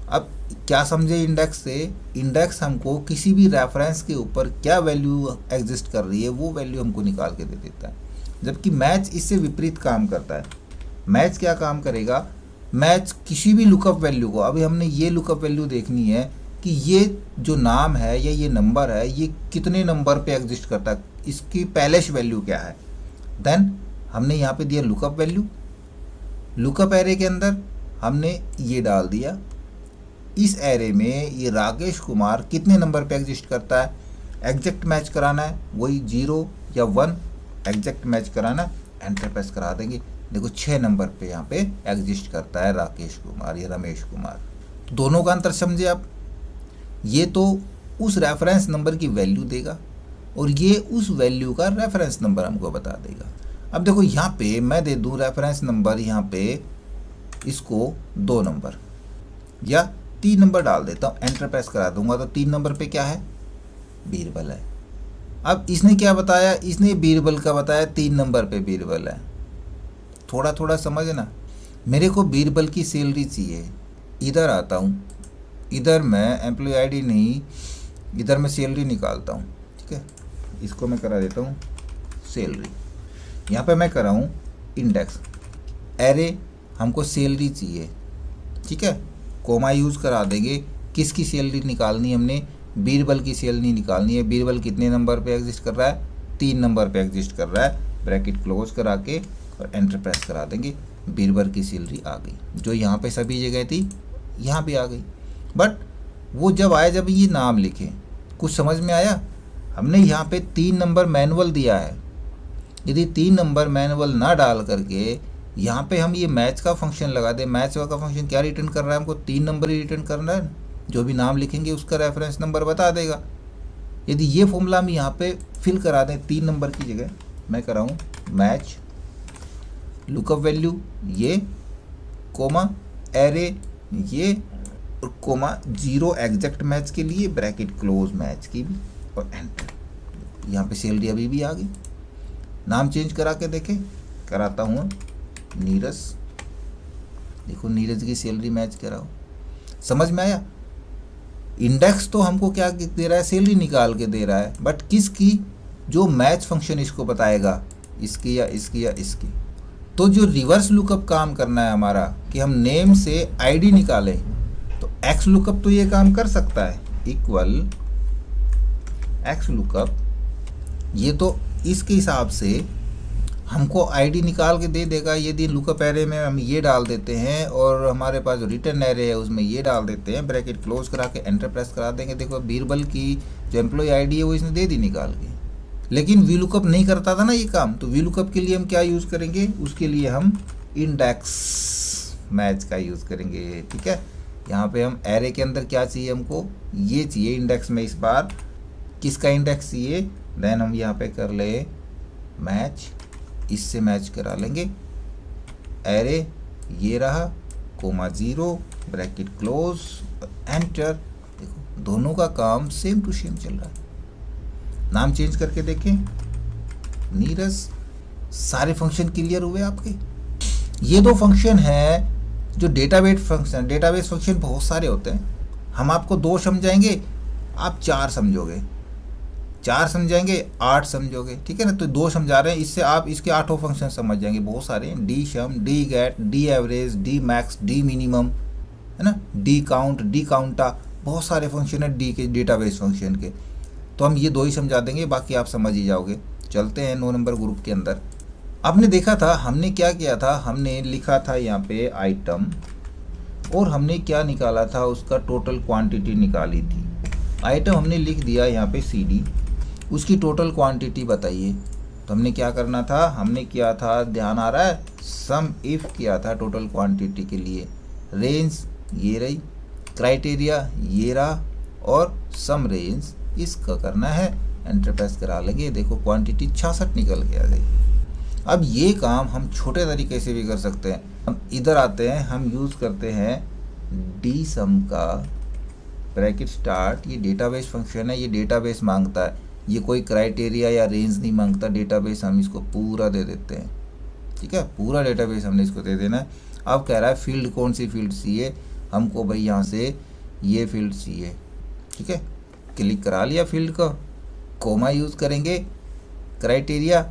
Speaker 2: अब क्या समझे इंडेक्स से, इंडेक्स हमको किसी भी रेफरेंस के ऊपर क्या वैल्यू एग्जिस्ट कर रही है वो वैल्यू हमको निकाल के दे देता है, जबकि मैच इससे विपरीत काम करता है। मैच क्या काम करेगा, मैच किसी भी लुकअप वैल्यू को, अभी हमने ये लुकअप वैल्यू देखनी है कि ये जो नाम है या ये नंबर है ये कितने नंबर पे एग्जिस्ट करता है, इसकी पहलेश वैल्यू क्या है। देन हमने यहाँ पे दिया लुकअप वैल्यू, लुकअप एरे के अंदर हमने ये डाल दिया, इस एरे में ये राकेश कुमार कितने नंबर पे एग्जिस्ट करता है, एग्जैक्ट मैच कराना है, वही 0 या 1 एग्जैक्ट मैच कराना, एंटर प्रेस करा देंगे। देखो 6 नंबर पे यहाँ पे एग्जिस्ट करता है राकेश कुमार या रमेश कुमार। तो दोनों का अंतर समझे आप, ये तो उस रेफरेंस नंबर की वैल्यू देगा और ये उस वैल्यू का रेफरेंस नंबर हमको बता देगा। अब देखो यहाँ पे मैं दे दूँ रेफरेंस नंबर, यहाँ पे इसको 2 नंबर या 3 नंबर डाल देता हूँ, एंटर प्रेस करा दूंगा तो 3 नंबर पे क्या है, बीरबल है। अब इसने क्या बताया, इसने बीरबल का बताया 3 नंबर पे बीरबल है। थोड़ा थोड़ा समझना, मेरे को बीरबल की सैलरी चाहिए, इधर आता हूँ, इधर मैं एम्प्लॉय आईडी नहीं, इधर मैं सैलरी निकालता हूँ, ठीक है। इसको मैं करा देता हूँ सैलरी, यहाँ पे मैं कराऊँ इंडेक्स एरे, हमको सैलरी चाहिए, ठीक है, कोमा यूज़ करा देंगे। किसकी सैलरी निकालनी है, हमने बीरबल की सैलरी निकालनी है। बीरबल कितने नंबर पे एग्जिस्ट कर रहा है, 3 नंबर पे एग्जिस्ट कर रहा है, ब्रैकेट क्लोज करा के और एंटर प्रेस करा देंगे, बीरबल की सैलरी आ गई। जो यहाँ पे सभी जगह थी यहाँ भी आ गई। बट वो जब आया, जब ये नाम लिखे, कुछ समझ में आया, हमने यहाँ पे 3 नंबर मैनुअल दिया है। यदि 3 नंबर मैनुअल ना डाल करके यहाँ पे हम ये मैच का फंक्शन लगा दें, मैच का फंक्शन क्या रिटर्न कर रहा है, हमको 3 नंबर ही रिटर्न करना है। जो भी नाम लिखेंगे उसका रेफरेंस नंबर बता देगा। यदि ये फॉर्मूला हम यहाँ पे फिल करा दें 3 नंबर की जगह, मैं कराऊँ मैच लुकअप वैल्यू ये, कोमा एरे ये, और कोमा 0 एग्जैक्ट मैच के लिए, ब्रैकेट क्लोज मैच की भी, और एंटर। यहाँ पे सैलरी अभी भी आ गई। नाम चेंज करा के देखें, कराता हूँ नीरज, देखो नीरज की सैलरी मैच कराओ। समझ में आया, इंडेक्स तो हमको क्या दे रहा है, सैलरी निकाल के दे रहा है, बट किसकी, जो मैच फंक्शन इसको बताएगा, इसकी या इसकी या इसकी। तो जो रिवर्स लुकअप काम करना है हमारा, कि हम नेम से आईडी निकालें, तो एक्स लुकअप तो ये काम कर सकता है, इक्वल एक्स लुकअप, ये तो इसके हिसाब से हमको आईडी निकाल के दे देगा। यदि लुकअप एरे में हम ये डाल देते हैं और हमारे पास जो रिटर्न एरे है उसमें ये डाल देते हैं, ब्रैकेट क्लोज करा के एंटर प्रेस करा देंगे। देखो बीरबल की जो एम्प्लॉय आईडी है वो इसने दे दी निकाल के, लेकिन वी लुकअप नहीं करता था ना ये काम। तो वी लुकअप के लिए हम क्या यूज़ करेंगे, उसके लिए हम इंडेक्स मैच का यूज़ करेंगे, ठीक है। यहाँ पे हम एरे के अंदर क्या चाहिए, हमको ये चाहिए इंडेक्स में, इस बार किसका इंडेक्स चाहिए, देन हम यहाँ पे कर ले मैच, इससे मैच करा लेंगे एरे, ये रहा कोमा 0 ब्रैकेट क्लोज एंटर। देखो दोनों का काम सेम टू सेम चल रहा है। नाम चेंज करके देखें नीरज। सारे फंक्शन क्लियर हुए आपके। ये 2 फंक्शन है जो डेटाबेस फंक्शन, डेटाबेस फंक्शन बहुत सारे होते हैं, हम आपको 2 समझाएंगे, आप 4 समझोगे, 4 समझाएंगे 8 समझोगे, ठीक है ना। तो 2 समझा रहे हैं, इससे आप इसके 8 फंक्शन समझ जाएंगे। बहुत सारे हैं, D sum, D get, D average, D max, D minimum, है ना, डी काउंट, डी काउंटा, बहुत सारे फंक्शन है डी के, डेटाबेस फंक्शन के। तो हम ये 2 ही समझा देंगे, बाकी आप समझ ही जाओगे। चलते हैं 9 नंबर ग्रुप के अंदर। आपने देखा था हमने क्या किया था, हमने लिखा था यहाँ पे आइटम, और हमने क्या निकाला था, उसका टोटल क्वांटिटी निकाली थी। आइटम हमने लिख दिया यहाँ पे CD, उसकी टोटल क्वांटिटी बताइए। तो हमने क्या करना था, हमने किया था, ध्यान आ रहा है, सम इफ किया था टोटल क्वांटिटी के लिए। रेंज ये रही, क्राइटेरिया ये रहा, और सम रेंज इसका करना है, एंटर प्रेस करा लेंगे। देखो क्वांटिटी 66 निकल के आ गई। अब ये काम हम छोटे तरीके से भी कर सकते हैं। हम इधर आते हैं, हम यूज़ करते हैं डी सम का ब्रैकेट स्टार्ट। ये डेटाबेस फंक्शन है, ये डेटाबेस मांगता है, ये कोई क्राइटेरिया या रेंज नहीं मांगता डेटाबेस। हम इसको पूरा दे देते हैं, ठीक है, पूरा डेटाबेस हमने इसको दे देना है। अब कह रहा है फील्ड, कौन सी फील्ड चाहिए हमको भाई, यहाँ से ये फील्ड चाहिए, ठीक है, क्लिक करा लिया फील्ड का, कोमा यूज़ करेंगे, क्राइटेरिया,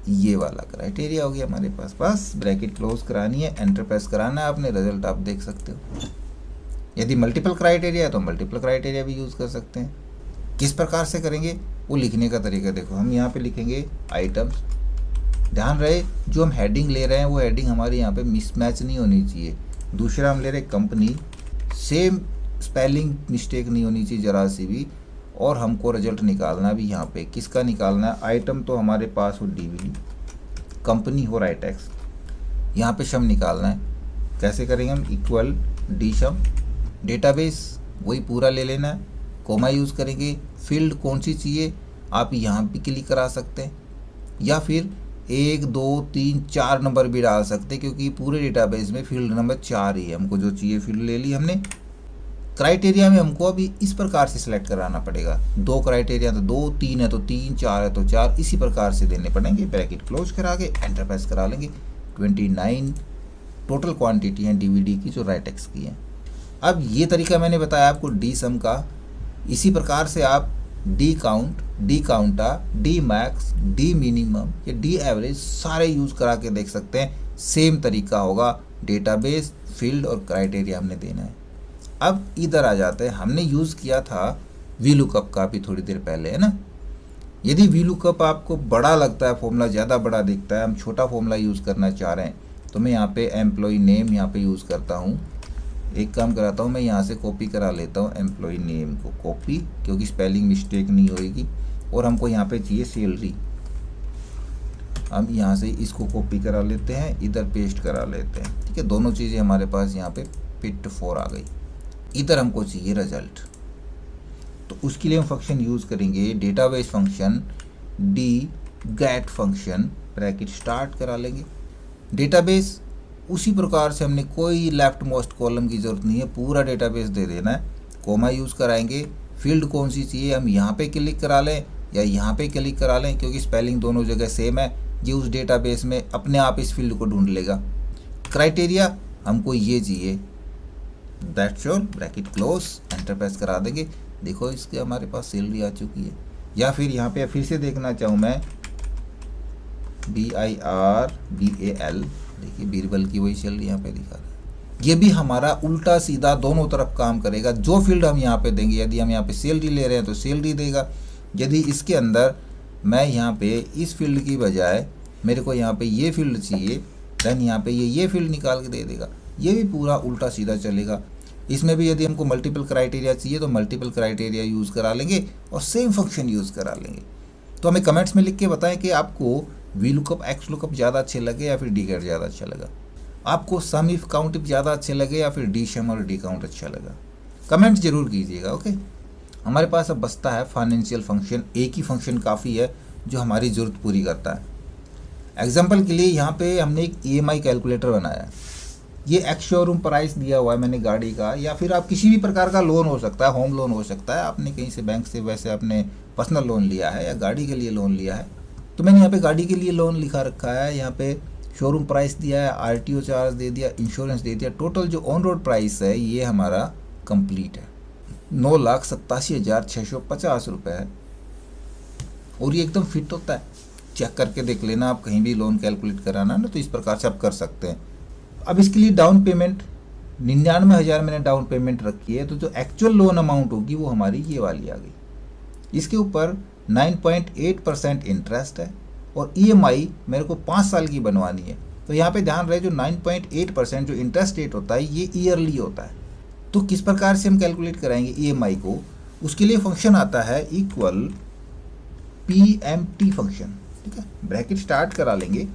Speaker 2: ये वाला क्राइटेरिया हो गया हमारे पास। बस ब्रैकेट क्लोज करानी है, एंटर प्रेस कराना है आपने, रिजल्ट आप देख सकते हो। यदि मल्टीपल क्राइटेरिया है तो मल्टीपल क्राइटेरिया भी यूज़ कर सकते हैं। किस प्रकार से करेंगे वो लिखने का तरीका देखो, हम यहाँ पे लिखेंगे आइटम्स। ध्यान रहे जो हम हेडिंग ले रहे हैं वो हेडिंग हमारी यहाँ पे मिसमैच नहीं होनी चाहिए। दूसरा हम ले रहे कंपनी, सेम स्पेलिंग मिस्टेक नहीं होनी चाहिए ज़रा सी भी। और हमको रिजल्ट निकालना भी यहाँ पे किसका निकालना है, आइटम तो हमारे पास हो डीवीडी, कंपनी हो राइटेक्स, यहाँ पे सम निकालना है। कैसे करेंगे हम, इक्वल डी सम, डेटाबेस वही पूरा ले लेना है, कोमा यूज़ करेंगे, फील्ड कौन सी चाहिए आप यहाँ भी क्लिक करा सकते हैं, या फिर 1 2 3 4 नंबर भी डाल सकते हैं, क्योंकि पूरे डेटाबेस में फील्ड नंबर 4 ही है। हमको जो चाहिए फील्ड ले ली हमने। क्राइटेरिया में हमको अभी इस प्रकार से सिलेक्ट कराना पड़ेगा, 2 क्राइटेरिया तो 2, 3 है तो 3, 4 है तो 4, इसी प्रकार से देने पड़ेंगे। ब्रैकेट क्लोज करा के एंटर प्रेस करा लेंगे। 29 टोटल क्वांटिटी है डीवीडी की जो राइटेक्स की है। अब ये तरीका मैंने बताया आपको डी सम का, इसी प्रकार से आप D count, D counta, D max, D minimum या डी एवरेज सारे यूज़ करा के देख सकते हैं। सेम तरीका होगा, डेटाबेस, फील्ड और क्राइटेरिया हमने देना है। अब इधर आ जाते हैं, हमने यूज़ किया था वी लुकअप का भी थोड़ी देर पहले, है ना। यदि वी लुकअप आपको बड़ा लगता है, फॉर्मूला ज़्यादा बड़ा दिखता है, हम छोटा फॉर्मूला यूज़ करना चाह रहे हैं, तो मैं यहाँ पे एम्प्लॉय नेम यहाँ पे यूज़ करता हूँ। एक काम कराता हूँ, मैं यहाँ से कॉपी करा लेता हूँ एम्प्लॉय नेम को, कॉपी, क्योंकि स्पेलिंग मिस्टेक नहीं होएगी। और हमको यहाँ पे चाहिए सैलरी, हम यहाँ से इसको कॉपी करा लेते हैं, इधर पेस्ट करा लेते हैं, ठीक है। दोनों चीज़ें हमारे पास यहाँ पे पिट 4 आ गई। इधर हमको चाहिए रिजल्ट, तो उसके लिए हम फंक्शन यूज़ करेंगे database function, D get function, bracket start करा लेंगे। डेटाबेस उसी प्रकार से हमने कोई लेफ्ट मोस्ट कॉलम की ज़रूरत नहीं है, पूरा डेटाबेस दे देना है। कोमा यूज़ कराएंगे, फील्ड कौन सी चाहिए हम यहाँ पे क्लिक करा लें या यहाँ पे क्लिक करा लें, क्योंकि स्पेलिंग दोनों जगह सेम है। ये उस डेटाबेस में अपने आप इस फील्ड को ढूंढ लेगा। क्राइटेरिया हमको ये चाहिए, that's all, bracket close, enter press करा देंगे। देखो इसके हमारे पास सैलरी आ चुकी है। या फिर यहाँ पे फिर से देखना चाहूँ मैं, BIRBAL, देखिए बीरबल की वही सैलरी यहाँ पे दिखा रहा है। ये भी हमारा उल्टा सीधा दोनों तरफ काम करेगा। जो फील्ड हम यहाँ पे देंगे, यदि हम यहाँ पे सैलरी ले रहे हैं तो सैलरी देगा। यदि इसके अंदर मैं यहाँ पे इस फील्ड की बजाय मेरे को यहाँ पे ये फील्ड चाहिए, देन यहाँ पे ये फील्ड निकाल के दे देगा। ये भी पूरा उल्टा सीधा चलेगा। इसमें भी यदि हमको मल्टीपल क्राइटेरिया चाहिए तो मल्टीपल क्राइटेरिया यूज़ करा लेंगे और सेम फंक्शन यूज़ करा लेंगे। तो हमें कमेंट्स में लिख के बताएं कि आपको वी लुकअप, एक्स लुकअप ज़्यादा अच्छे लगे या फिर डी गेट ज़्यादा अच्छा लगा। आपको सम इफ काउंट इफ ज़्यादा अच्छे लगे या फिर डी सम और डी काउंट अच्छा लगा। कमेंट जरूर कीजिएगा। ओके, हमारे पास अब बचता है फाइनेंशियल फंक्शन। एक ही फंक्शन काफ़ी है जो हमारी ज़रूरत पूरी करता है। एग्जाम्पल के लिए यहाँ पे हमने एक EMI कैलकुलेटर बनाया है। ये एक्स शोरूम प्राइस दिया हुआ है मैंने गाड़ी का, या फिर आप किसी भी प्रकार का लोन हो सकता है, होम लोन हो सकता है, आपने कहीं से बैंक से वैसे आपने पर्सनल लोन लिया है या गाड़ी के लिए लोन लिया है। तो मैंने यहाँ पे गाड़ी के लिए लोन लिखा रखा है। यहाँ पे शोरूम प्राइस दिया है, RTO चार्ज दे दिया, इंश्योरेंस दे दिया। टोटल जो ऑन रोड प्राइस है ये हमारा कंप्लीट है, 9,87,650 रुपये है। और ये एकदम फिट होता है, चेक करके देख लेना आप, कहीं भी लोन कैलकुलेट कराना ना तो इस प्रकार से आप कर सकते हैं। अब इसके लिए डाउन पेमेंट 99,000 मैंने डाउन पेमेंट रखी है, तो जो एक्चुअल लोन अमाउंट होगी वो हमारी ये वाली आ गई। इसके ऊपर 9.8% इंटरेस्ट है और EMI मेरे को 5 साल की बनवानी है। तो यहाँ पे ध्यान रहे जो 9.8% जो इंटरेस्ट रेट होता है ये ईयरली होता है। तो किस प्रकार से हम कैलकुलेट कराएंगे EMI को, उसके लिए फंक्शन आता है इक्वल PMT फंक्शन, ठीक है। ब्रैकेट स्टार्ट करा लेंगे।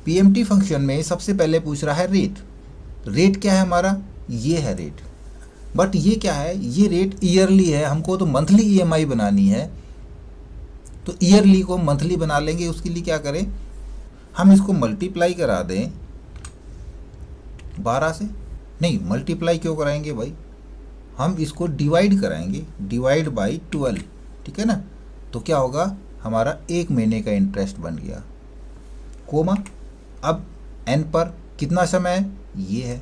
Speaker 2: PMT फंक्शन में सबसे पहले पूछ रहा है रेट। रेट क्या है हमारा, ये है रेट। बट ये क्या है, ये रेट ईयरली है, हमको तो मंथली EMI बनानी है। तो ईयरली को मंथली बना लेंगे। उसके लिए क्या करें, हम इसको मल्टीप्लाई करा दें 12 से। नहीं, मल्टीप्लाई क्यों कराएंगे भाई, हम इसको डिवाइड कराएंगे, डिवाइड बाई 12, ठीक है ना। तो क्या होगा, हमारा 1 महीने का इंटरेस्ट बन गया, कोमा। अब एन पर कितना समय है, ये है,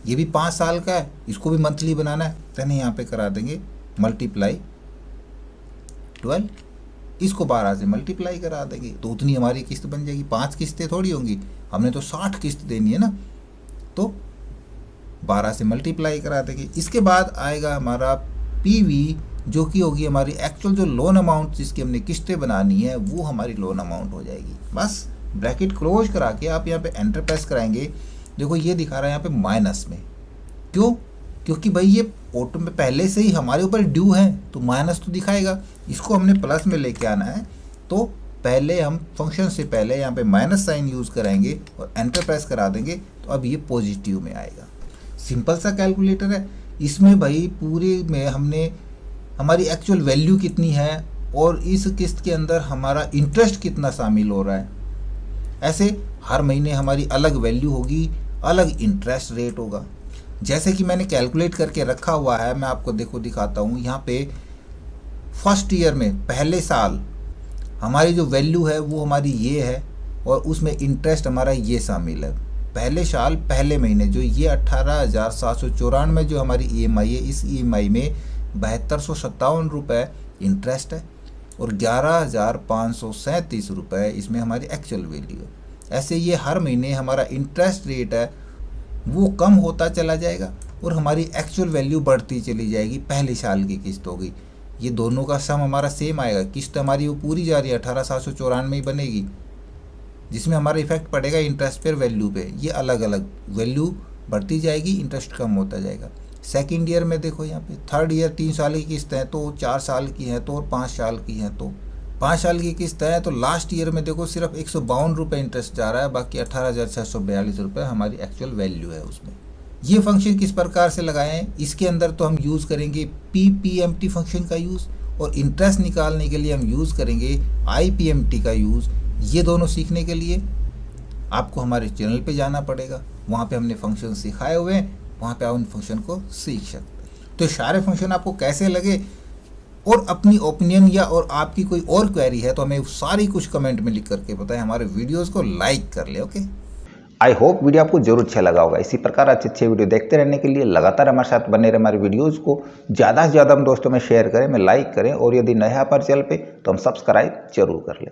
Speaker 2: ये भी 5 साल का है, इसको भी मंथली बनाना है तो नहीं, यहाँ पे करा देंगे मल्टीप्लाई 12, इसको 12 से मल्टीप्लाई करा देंगे तो उतनी हमारी किस्त बन जाएगी। 5 किस्तें थोड़ी होंगी, हमने तो 60 किस्त देनी है ना, तो 12 से मल्टीप्लाई करा देंगे। इसके बाद आएगा हमारा पीवी, जो कि होगी हमारी एक्चुअल जो लोन अमाउंट जिसकी हमने किस्तें बनानी है, वो हमारी लोन अमाउंट हो जाएगी। बस ब्रैकेट क्लोज करा के आप यहाँ पे एंटर प्रेस कराएंगे। देखो ये दिखा रहा है यहाँ पे माइनस में, क्यों? क्योंकि भाई ये ऑटो में पहले से ही हमारे ऊपर ड्यू है तो माइनस तो दिखाएगा, इसको हमने प्लस में लेके आना है। तो पहले हम फंक्शन से पहले यहाँ पे माइनस साइन यूज़ कराएंगे और एंटर प्रेस करा देंगे तो अब ये पॉजिटिव में आएगा। सिंपल सा कैलकुलेटर है। इसमें भाई पूरे में हमने हमारी एक्चुअल वैल्यू कितनी है और इस किस्त के अंदर हमारा इंटरेस्ट कितना शामिल हो रहा है, ऐसे हर महीने हमारी अलग वैल्यू होगी, अलग इंटरेस्ट रेट होगा। जैसे कि मैंने कैलकुलेट करके रखा हुआ है, मैं आपको देखो दिखाता हूँ। यहाँ पे फर्स्ट ईयर में पहले साल हमारी जो वैल्यू है वो हमारी ये है और उसमें इंटरेस्ट हमारा ये शामिल है। पहले साल पहले महीने जो ये 18,794 जो हमारी EMI है, इस EMI में 7257 रुपये इंटरेस्ट है और 11,537 रुपये इसमें हमारी एक्चुअल वैल्यू है। ऐसे ये हर महीने हमारा इंटरेस्ट रेट है वो कम होता चला जाएगा और हमारी एक्चुअल वैल्यू बढ़ती चली जाएगी। पहले साल की किस्त होगी, ये दोनों का सम हमारा सेम आएगा। किस्त हमारी वो पूरी जा रही है 18,794 ही बनेगी, जिसमें हमारा इफेक्ट पड़ेगा इंटरेस्ट पर वैल्यू पे। ये अलग अलग वैल्यू बढ़ती जाएगी, इंटरेस्ट कम होता जाएगा। सेकेंड ईयर में देखो यहाँ पे, थर्ड ईयर 3 साल की किस्त है तो 4 साल की है तो और 5 साल की है तो 5 साल की किस्त है तो लास्ट ईयर में देखो सिर्फ 152 रुपये इंटरेस्ट जा रहा है, बाकी 18,642 रुपये हमारी एक्चुअल वैल्यू है उसमें। ये फंक्शन किस प्रकार से लगाए हैं, इसके अंदर तो हम यूज़ करेंगे PPMT फंक्शन का यूज़ और इंटरेस्ट निकालने के लिए हम यूज़ करेंगे IPMT का यूज़। ये दोनों सीखने के लिए आपको हमारे चैनल पे जाना पड़ेगा, वहाँ पे हमने फंक्शन सिखाए हुए हैं, वहाँ पे आप उन फंक्शन को सीख सकते हैं। तो सारे फंक्शन आपको कैसे लगे और अपनी ओपिनियन या और आपकी कोई और क्वेरी है तो हमें सारी कुछ कमेंट में लिख करके बताएं। हमारे वीडियोस को लाइक कर ले। ओके,
Speaker 1: आई होप वीडियो आपको जरूर अच्छा लगा होगा। इसी प्रकार अच्छे वीडियो देखते रहने के लिए लगातार हमारे साथ बने रहे। हमारे वीडियोज़ को ज़्यादा से ज़्यादा हम दोस्तों में शेयर करें, में लाइक करें और यदि नया पर चैनल पे तो हम सब्सक्राइब जरूर कर लें।